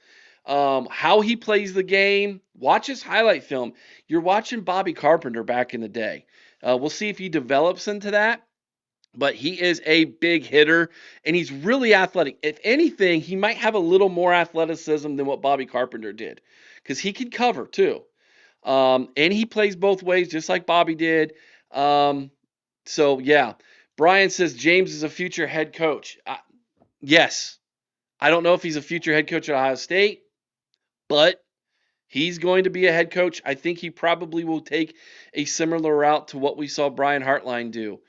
how he plays the game. Watch his highlight film. You're watching Bobby Carpenter back in the day. We'll see if he develops into that. But he is a big hitter, and he's really athletic. If anything, he might have a little more athleticism than what Bobby Carpenter did, because he can cover too. And he plays both ways, just like Bobby did. So, yeah. Brian says James is a future head coach. Yes. I don't know if he's a future head coach at Ohio State, but he's going to be a head coach. I think he probably will take a similar route to what we saw Brian Hartline do.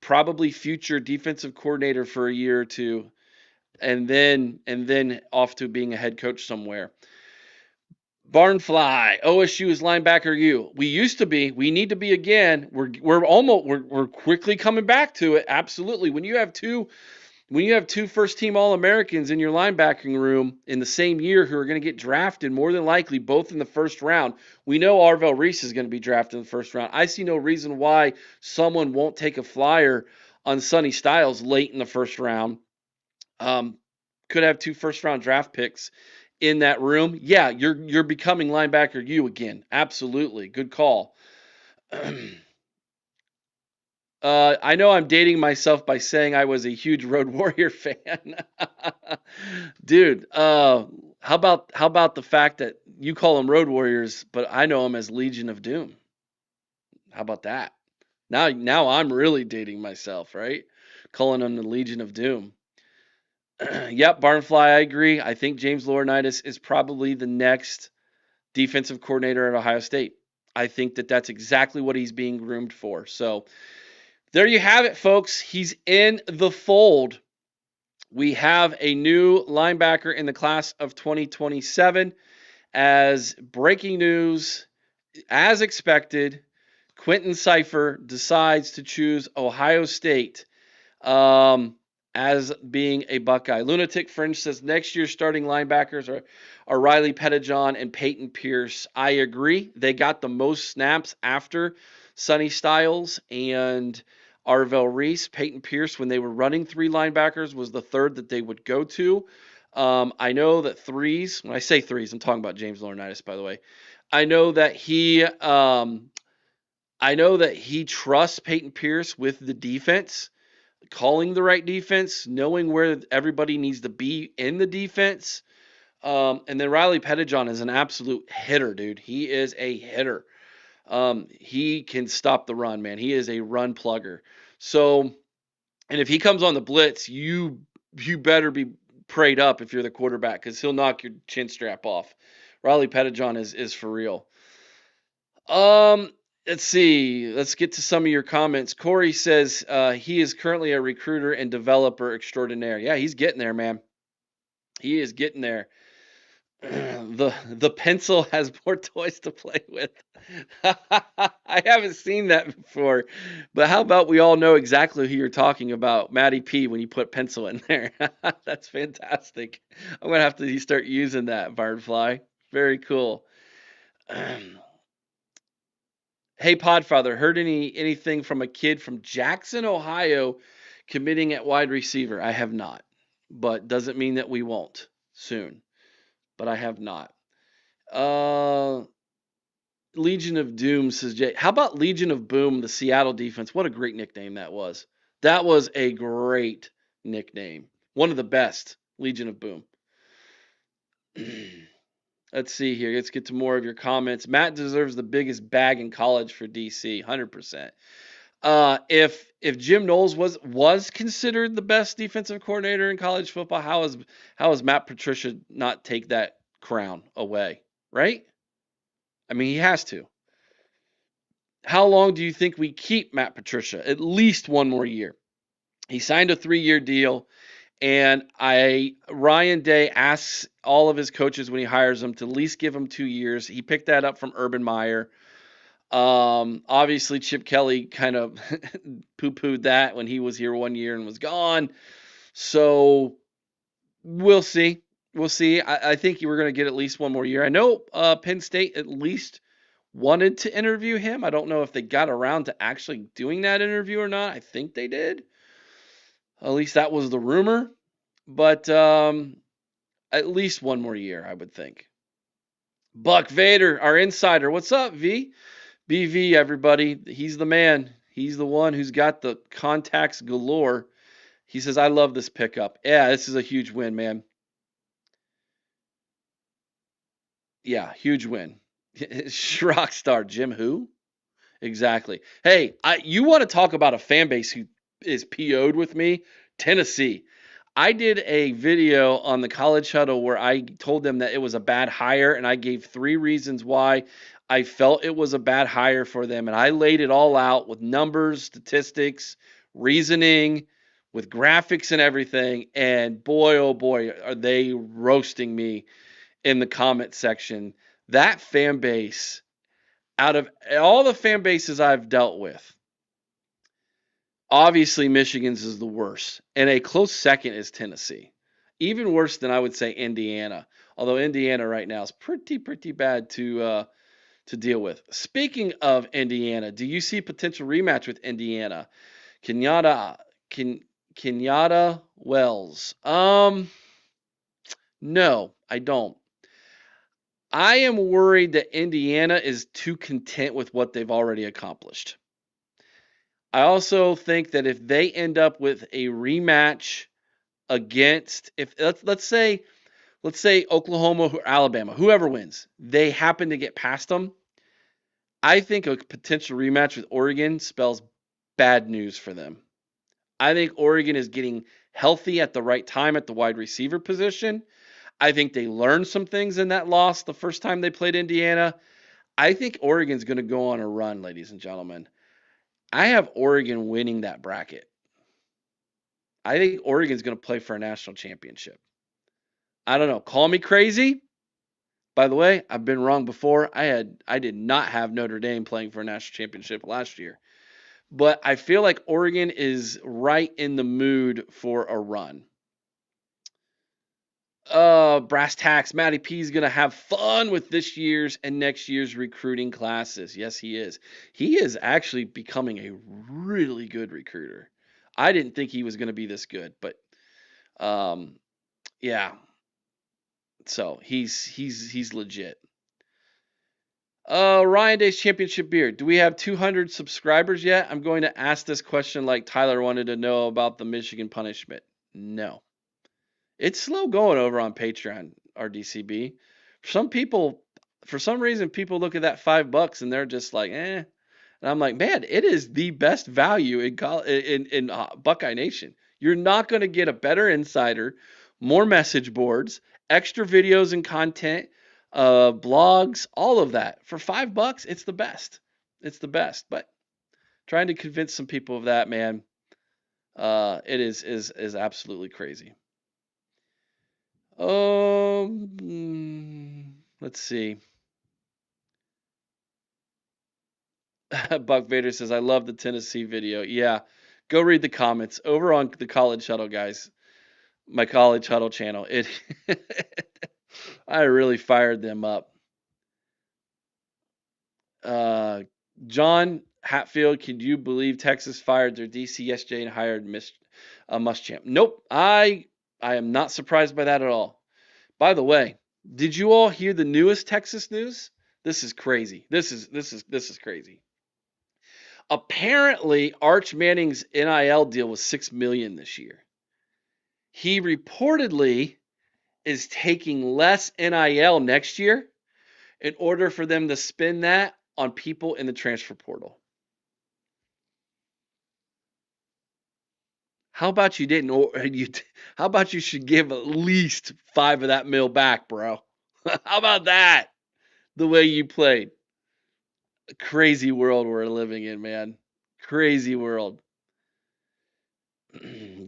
Probably future defensive coordinator for a year or two and then off to being a head coach somewhere. Barnfly, OSU is linebacker U. We used to be. We need to be again. We're quickly coming back to it. Absolutely. When you have two first team All-Americans in your linebacking room in the same year who are going to get drafted more than likely both in the first round, we know Arvell Reese is going to be drafted in the first round. I see no reason why someone won't take a flyer on Sonny Styles late in the first round. Could have two first round draft picks in that room. Yeah, you're becoming linebacker U again. Absolutely. Good call. I know I'm dating myself by saying I was a huge Road Warrior fan. Dude, how about the fact that you call them Road Warriors, but I know them as Legion of Doom? How about that? Now I'm really dating myself, right? Calling them the Legion of Doom. Yep, Barnfly, I agree. I think James Laurinaitis is probably the next defensive coordinator at Ohio State. I think that that's exactly what he's being groomed for. So there you have it, folks. He's in the fold. We have a new linebacker in the class of 2027. As breaking news, as expected, Quinton Cypher decides to choose Ohio State as being a Buckeye. Lunatic Fringe says next year's starting linebackers are Riley Pettijohn and Peyton Pierce. I agree. They got the most snaps after Sonny Styles and Arvell Reese. Peyton Pierce, when they were running three linebackers, was the third that they would go to. I know that threes, when I say threes, I'm talking about James Laurinaitis, by the way. I know that he trusts Peyton Pierce with the defense, calling the right defense, knowing where everybody needs to be in the defense. And then Riley Pettijohn is an absolute hitter, dude. He is a hitter. He can stop the run, man. He is a run plugger. So, and if he comes on the blitz, you better be prayed up if you're the quarterback, because he'll knock your chin strap off. Riley Pettijohn is for real. Let's see. Let's get to some of your comments. Corey says he is currently a recruiter and developer extraordinaire. Yeah, he's getting there, man. He is getting there. The pencil has more toys to play with. I haven't seen that before, but how about we all know exactly who you're talking about, Matty P, when you put pencil in there. That's fantastic. I'm gonna have to start using that, Barnfly. Very cool. Hey, Podfather, heard anything from a kid from Jackson, Ohio, committing at wide receiver? I have not, but doesn't mean that we won't soon. But I have not. Legion of Doom says Jay. How about Legion of Boom, the Seattle defense? What a great nickname that was. That was a great nickname. One of the best, Legion of Boom. Let's see here. Let's get to more of your comments. Matt deserves the biggest bag in college for DC, 100%. If Jim Knowles was considered the best defensive coordinator in college football, how is Matt Patricia not take that crown away, right? I mean, he has to. How long do you think we keep Matt Patricia? At least one more year. He signed a 3-year deal, and Ryan Day asks all of his coaches when he hires them to at least give him 2 years. He picked that up from Urban Meyer. Obviously Chip Kelly kind of poo-pooed that when he was here 1 year and was gone. So we'll see. We'll see. I think we're going to get at least one more year. I know Penn State at least wanted to interview him. I don't know if they got around to actually doing that interview or not. I think they did. At least that was the rumor. But at least one more year, I would think. Buck Vader, our insider. What's up, V? BV, everybody. He's the man. He's the one who's got the contacts galore. He says, I love this pickup. Yeah, this is a huge win, man. Yeah, huge win. Rockstar Jim who? Exactly. Hey, you want to talk about a fan base who is PO'd with me? Tennessee. I did a video on the College Huddle where I told them that it was a bad hire, and I gave 3 reasons why I felt it was a bad hire for them. And I laid it all out with numbers, statistics, reasoning, with graphics and everything. And boy, oh boy, are they roasting me in the comment section. That fan base, out of all the fan bases I've dealt with, obviously Michigan's is the worst. And a close second is Tennessee. Even worse than I would say Indiana. Although Indiana right now is pretty bad to deal with. Speaking of Indiana, do you see potential rematch with Indiana? Kenyatta, Kenyatta Wells. No, I don't. I am worried that Indiana is too content with what they've already accomplished. I also think that if they end up with a rematch against, if let's say Oklahoma or Alabama, whoever wins, they happen to get past them. I think a potential rematch with Oregon spells bad news for them. I think Oregon is getting healthy at the right time at the wide receiver position. I think they learned some things in that loss the first time they played Indiana. I think Oregon's going to go on a run, ladies and gentlemen. I have Oregon winning that bracket. I think Oregon's going to play for a national championship. I don't know. Call me crazy. By the way, I've been wrong before. I did not have Notre Dame playing for a national championship last year. But I feel like Oregon is right in the mood for a run. Brass tacks. Matty P is going to have fun with this year's and next year's recruiting classes. Yes, he is. He is actually becoming a really good recruiter. I didn't think he was going to be this good, but yeah. So he's legit. Ryan Day's Championship Beer. Do we have 200 subscribers yet? I'm going to ask this question like Tyler wanted to know about the Michigan punishment. No. It's slow going over on Patreon, RDCB. For some reason, people look at that $5 and they're just like, eh. And I'm like, man, it is the best value in Buckeye Nation. You're not going to get a better insider, more message boards, extra videos and content, blogs, all of that for $5. It's the best. It's the best. But trying to convince some people of that, man, it is absolutely crazy. Let's see. Buck Vader says, I love the Tennessee video. Yeah, go read the comments over on the College Huddle, guys. My College Huddle channel. I really fired them up. John Hatfield, can you believe Texas fired their DC yesterday and hired Muschamp? Nope. I am not surprised by that at all. By the way, did you all hear the newest Texas news? This is crazy. This is crazy. Apparently, Arch Manning's NIL deal was $6 million this year. He reportedly is taking less NIL next year in order for them to spend that on people in the transfer portal. How about you didn't? How about you should give at least $5 of that mill back, bro? How about that? The way you played. Crazy world we're living in, man. Crazy world.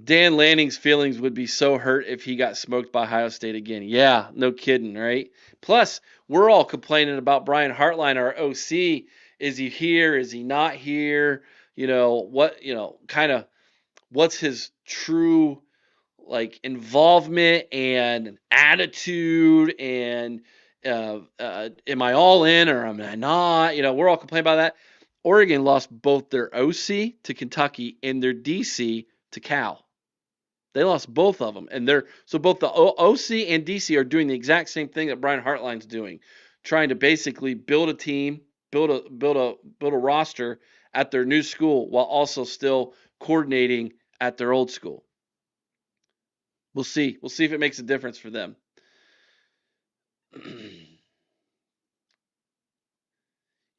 Dan Lanning's feelings would be so hurt if he got smoked by Ohio State again. Yeah, no kidding, right? Plus, we're all complaining about Brian Hartline, our OC. Is he here? Is he not here? Kind of what's his true involvement and attitude, and am I all in or am I not? We're all complaining about that. Oregon lost both their OC to Kentucky and their DC to Cal. They lost both of them, and so both the OC and DC are doing the exact same thing that Brian Hartline's doing, trying to basically build a team, build a roster at their new school while also still coordinating at their old school. We'll see. We'll see if it makes a difference for them.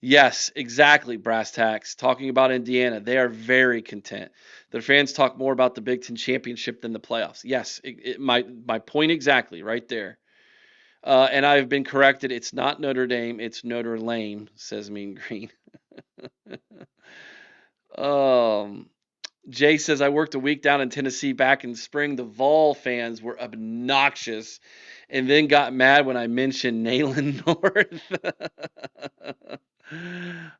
Yes, exactly, Brass Tacks. Talking about Indiana, they are very content. Their fans talk more about the Big Ten championship than the playoffs. Yes, my point exactly, right there. And I've been corrected. It's not Notre Dame. It's Notre Lame, says Mean Green. Jay says, I worked a week down in Tennessee back in spring. The Vol fans were obnoxious and then got mad when I mentioned Nayland North.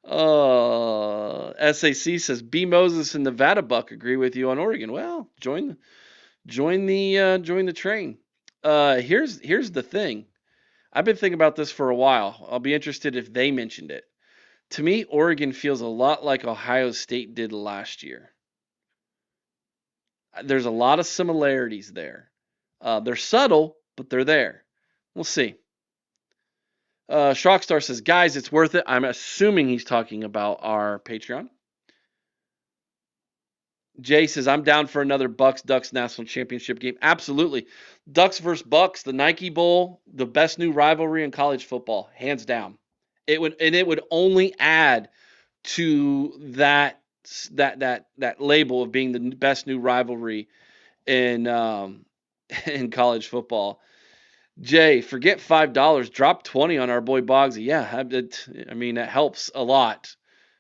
Oh, SAC says, B. Moses and Nevada Buck agree with you on Oregon. Well, join the train. Here's the thing. I've been thinking about this for a while. I'll be interested if they mentioned it. To me, Oregon feels a lot like Ohio State did last year. There's a lot of similarities there. They're subtle, but they're there. We'll see. Shockstar says, guys, it's worth it. I'm assuming he's talking about our Patreon. Jay says, I'm down for another Bucks Ducks national championship game. Absolutely. Ducks versus Bucks, the Nike Bowl, the best new rivalry in college football, hands down. It would only add to that label of being the best new rivalry in in college football. Jay, forget $5. Drop 20 on our boy Boggsy. Yeah, I mean that helps a lot.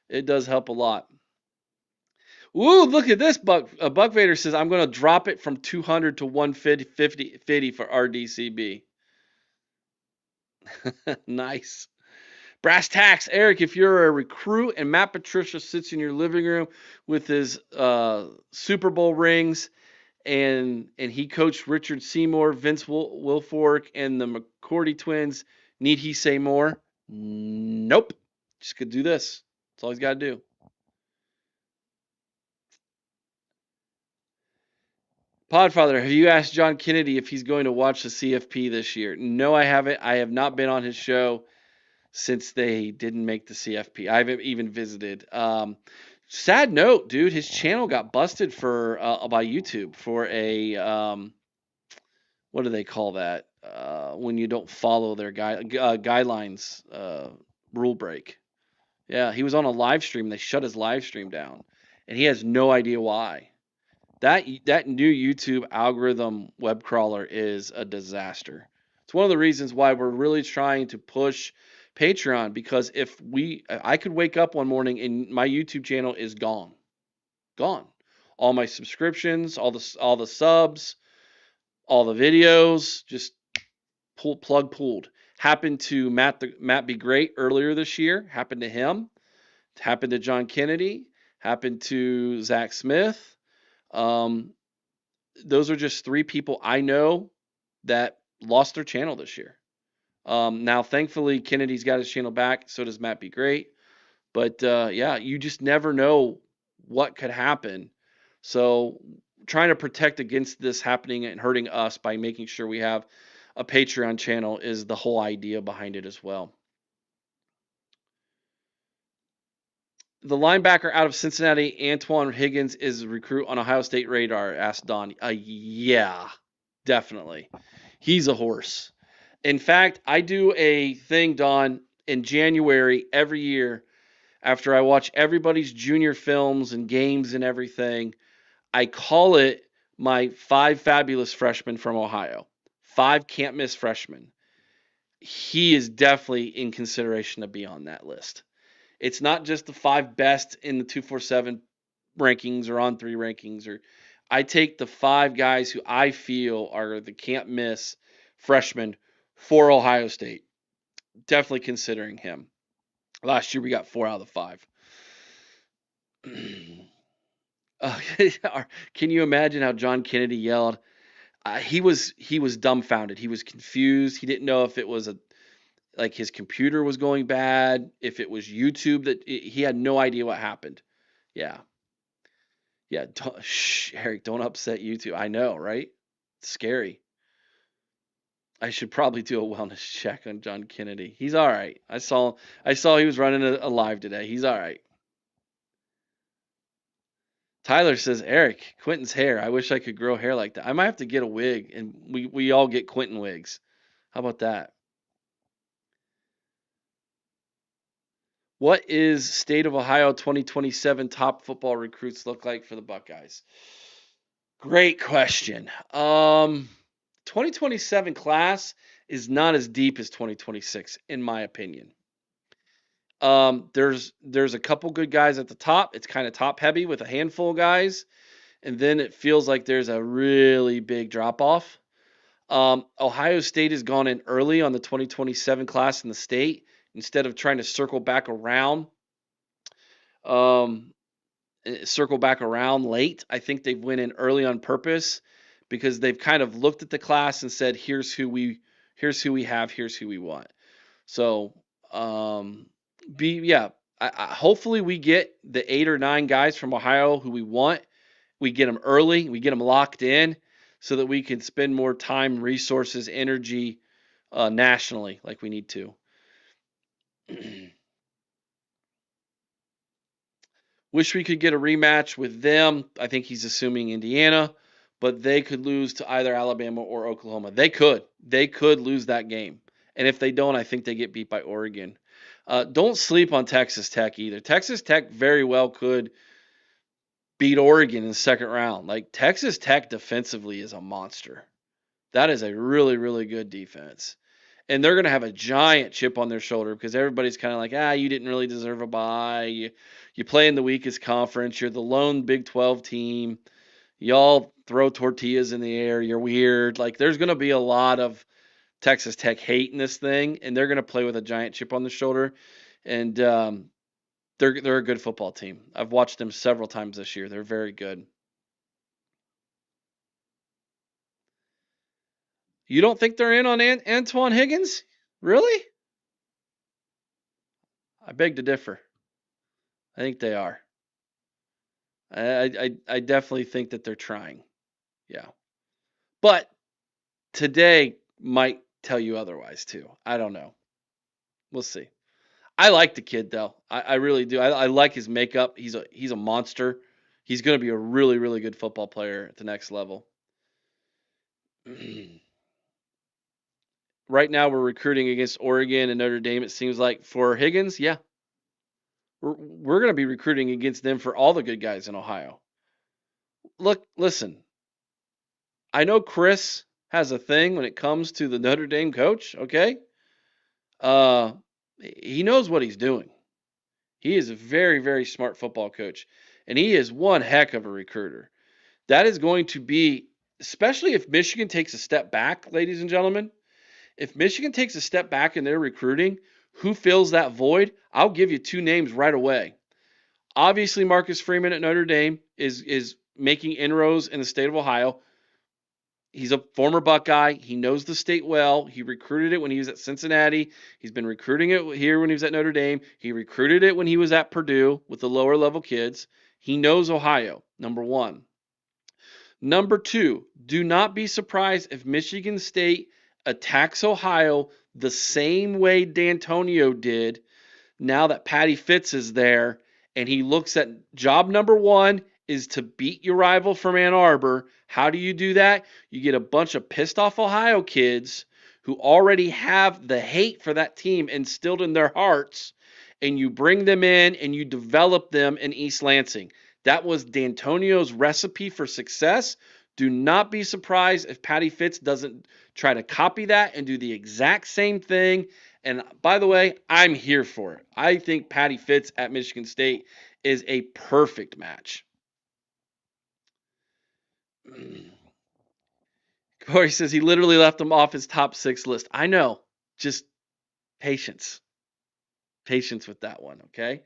It does help a lot. Ooh, look at this. Buck Vader says I'm going to drop it from 200 to 150 for RDCB. Nice. Brass tacks, Eric. If you're a recruit and Matt Patricia sits in your living room with his Super Bowl rings, and he coached Richard Seymour, Vince Wilfork, and the McCourty twins, need he say more? Nope. Just could do this. That's all he's got to do. Podfather, have you asked John Kennedy if he's going to watch the CFP this year? No, I haven't. I have not been on his show since they didn't make the CFP. I haven't even visited. Sad note, dude. His channel got busted for by YouTube for a what do they call that when you don't follow their guidelines rule break. Yeah, he was on a live stream. They shut his live stream down, and he has no idea why. That new YouTube algorithm web crawler is a disaster. It's one of the reasons why we're really trying to push Patreon, because if I could wake up one morning and my YouTube channel is gone. Gone. All my subscriptions, all the subs, all the videos, just pulled. Happened to Matt Be Great earlier this year. Happened to him. Happened to John Kennedy. Happened to Zach Smith. Those are just three people I know that lost their channel this year. Now, thankfully, Kennedy's got his channel back. So does Matt Be Great. But yeah, you just never know what could happen. So trying to protect against this happening and hurting us by making sure we have a Patreon channel is the whole idea behind it as well. The linebacker out of Cincinnati, Antoine Higgins, is a recruit on Ohio State radar, asked Don. Yeah, definitely. He's a horse. In fact, I do a thing, Don, in January every year after I watch everybody's junior films and games and everything. I call it my 5 fabulous freshmen from Ohio. 5 can't miss freshmen. He is definitely in consideration to be on that list. It's not just the 5 best in the 247 rankings or on 3 rankings. Or I take the 5 guys who I feel are the can't miss freshmen for Ohio State. Definitely considering him. Last year we got 4 out of the 5. Can you imagine how John Kennedy yelled? He was dumbfounded. He was confused. He didn't know if it was like his computer was going bad, if it was YouTube he had no idea what happened. Yeah. Yeah. Eric, don't upset YouTube. I know, right? It's scary. I should probably do a wellness check on John Kennedy. He's all right. I saw he was running a live today. He's all right. Tyler says, Eric, Quinton's hair. I wish I could grow hair like that. I might have to get a wig, and we all get Quinton wigs. How about that? What is State of Ohio 2027 top football recruits look like for the Buckeyes? Great question. 2027 class is not as deep as 2026, in my opinion. There's a couple good guys at the top. It's kind of top heavy with a handful of guys, and then it feels like there's a really big drop off. Ohio State has gone in early on the 2027 class in the state instead of trying to um, circle back around late. I think they've went in early on purpose because they've kind of looked at the class and said, here's who we have, here's who we want. So, um, hopefully we get the 8 or 9 guys from Ohio who we want. We get them early, we get them locked in, so that we can spend more time, resources, energy nationally like we need to. Wish we could get a rematch with them. I think he's assuming Indiana, but they could lose to either Alabama or Oklahoma. They could. They could lose that game. And if they don't, I think they get beat by Oregon. Don't sleep on Texas Tech either. Texas Tech very well could beat Oregon in the second round. Like, Texas Tech defensively is a monster. That is a really, really good defense. And they're going to have a giant chip on their shoulder because everybody's kind of like, you didn't really deserve a bye. You play in the weakest conference. You're the lone Big 12 team. Y'all throw tortillas in the air. You're weird. Like, there's going to be a lot of Texas Tech hate in this thing, and they're going to play with a giant chip on their shoulder. And they're a good football team. I've watched them several times this year. They're very good. You don't think they're in on Antoine Higgins? Really? I beg to differ. I think they are. I definitely think that they're trying. Yeah. But today might tell you otherwise too. I don't know. We'll see. I like the kid though. I really do. I like his makeup. He's a monster. He's going to be a really, really good football player at the next level. Right now we're recruiting against Oregon and Notre Dame. It seems like for Higgins, yeah, we're going to be recruiting against them for all the good guys in Ohio. Look, listen, I know Chris has a thing when it comes to the Notre Dame coach, okay? Uh, he knows what he's doing. He is a very, very smart football coach, and he is one heck of a recruiter. That is going to be, especially if Michigan takes a step back, ladies and gentlemen. If Michigan takes a step back in their recruiting, who fills that void? I'll give you 2 names right away. Obviously, Marcus Freeman at Notre Dame is making inroads in the state of Ohio. He's a former Buckeye. He knows the state well. He recruited it when he was at Cincinnati. He's been recruiting it here when he was at Notre Dame. He recruited it when he was at Purdue with the lower level kids. He knows Ohio, number 1. Number 2, do not be surprised if Michigan State attacks Ohio the same way D'Antonio did now that Patty Fitz is there, and he looks at job number 1 is to beat your rival from Ann Arbor. How do you do that? You get a bunch of pissed off Ohio kids who already have the hate for that team instilled in their hearts, and you bring them in and you develop them in East Lansing. That was D'Antonio's recipe for success. Do not be surprised if Patty Fitz doesn't try to copy that and do the exact same thing. And by the way, I'm here for it. I think Patty Fitz at Michigan State is a perfect match. Corey says he literally left him off his top 6 list. I know. Just patience. Patience with that one, okay?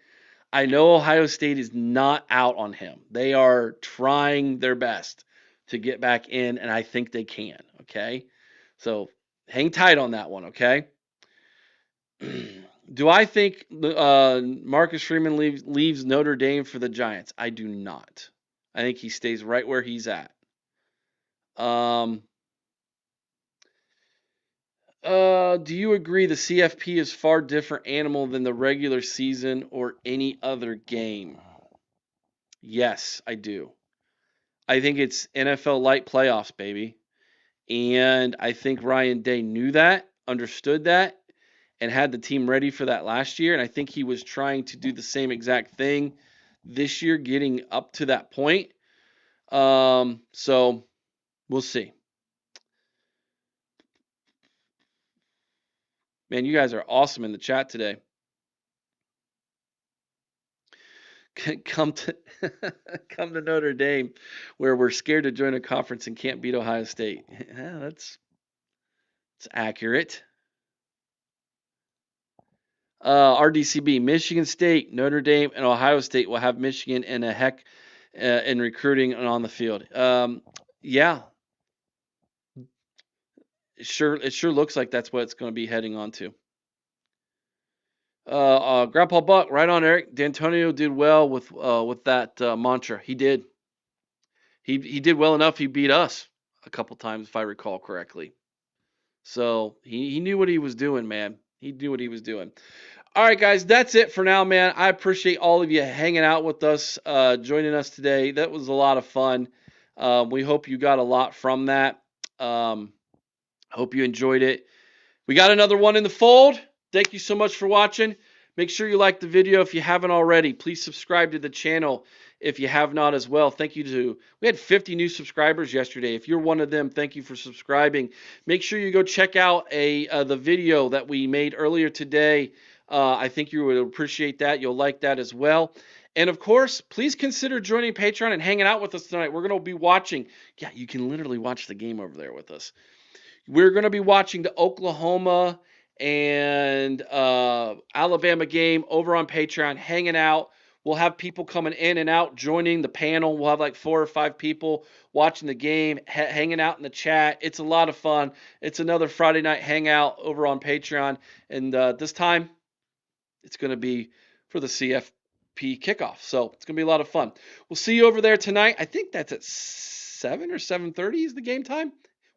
I know Ohio State is not out on him. They are trying their best to get back in, and I think they can, okay? So hang tight on that one, okay? Do I think Marcus Freeman leaves Notre Dame for the Giants? I do not. I think he stays right where he's at. Do you agree the CFP is far different animal than the regular season or any other game? Yes, I do. I think it's NFL light playoffs, baby. And I think Ryan Day knew that, understood that, and had the team ready for that last year. And I think he was trying to do the same exact thing this year, getting up to that point. So we'll see. Man, you guys are awesome in the chat today. come to come to Notre Dame, where we're scared to join a conference and can't beat Ohio State. Yeah, that's accurate. RDCB, Michigan State, Notre Dame, and Ohio State will have Michigan in a heck in recruiting and on the field. Yeah, it sure looks like that's what it's going to be heading on to. Grandpa Buck, right on, Eric. D'Antonio did well with that mantra. He did. He did well enough. He beat us a couple times, if I recall correctly. So he knew what he was doing, man. He knew what he was doing. All right, guys, that's it for now, man. I appreciate all of you hanging out with us, joining us today. That was a lot of fun. We hope you got a lot from that. Hope you enjoyed it. We got another one in the fold. Thank you so much for watching. Make sure you like the video if you haven't already. Please subscribe to the channel if you have not as well. Thank you to, we had 50 new subscribers yesterday. If you're one of them, thank you for subscribing. Make sure you go check out the video that we made earlier today. I think you would appreciate that. You'll like that as well. And of course, please consider joining Patreon and hanging out with us tonight. We're going to be watching. Yeah, you can literally watch the game over there with us. We're going to be watching the Oklahoma and Alabama game over on Patreon, hanging out. We'll have people coming in and out, joining the panel. We'll have like 4 or 5 people watching the game, hanging out in the chat. It's a lot of fun. It's another Friday night hangout over on Patreon. And this time, it's going to be for the CFP kickoff. So it's going to be a lot of fun. We'll see you over there tonight. I think that's at 7 or 7:30 is the game time.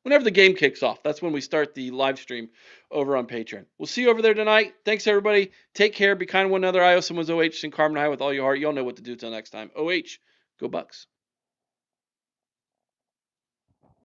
Whenever the game kicks off, that's when we start the live stream over on Patreon. We'll see you over there tonight. Thanks, everybody. Take care. Be kind to one another. I owe someone's OH and Carmen High with all your heart. Y'all know what to do. Till next time. OH, go Bucks.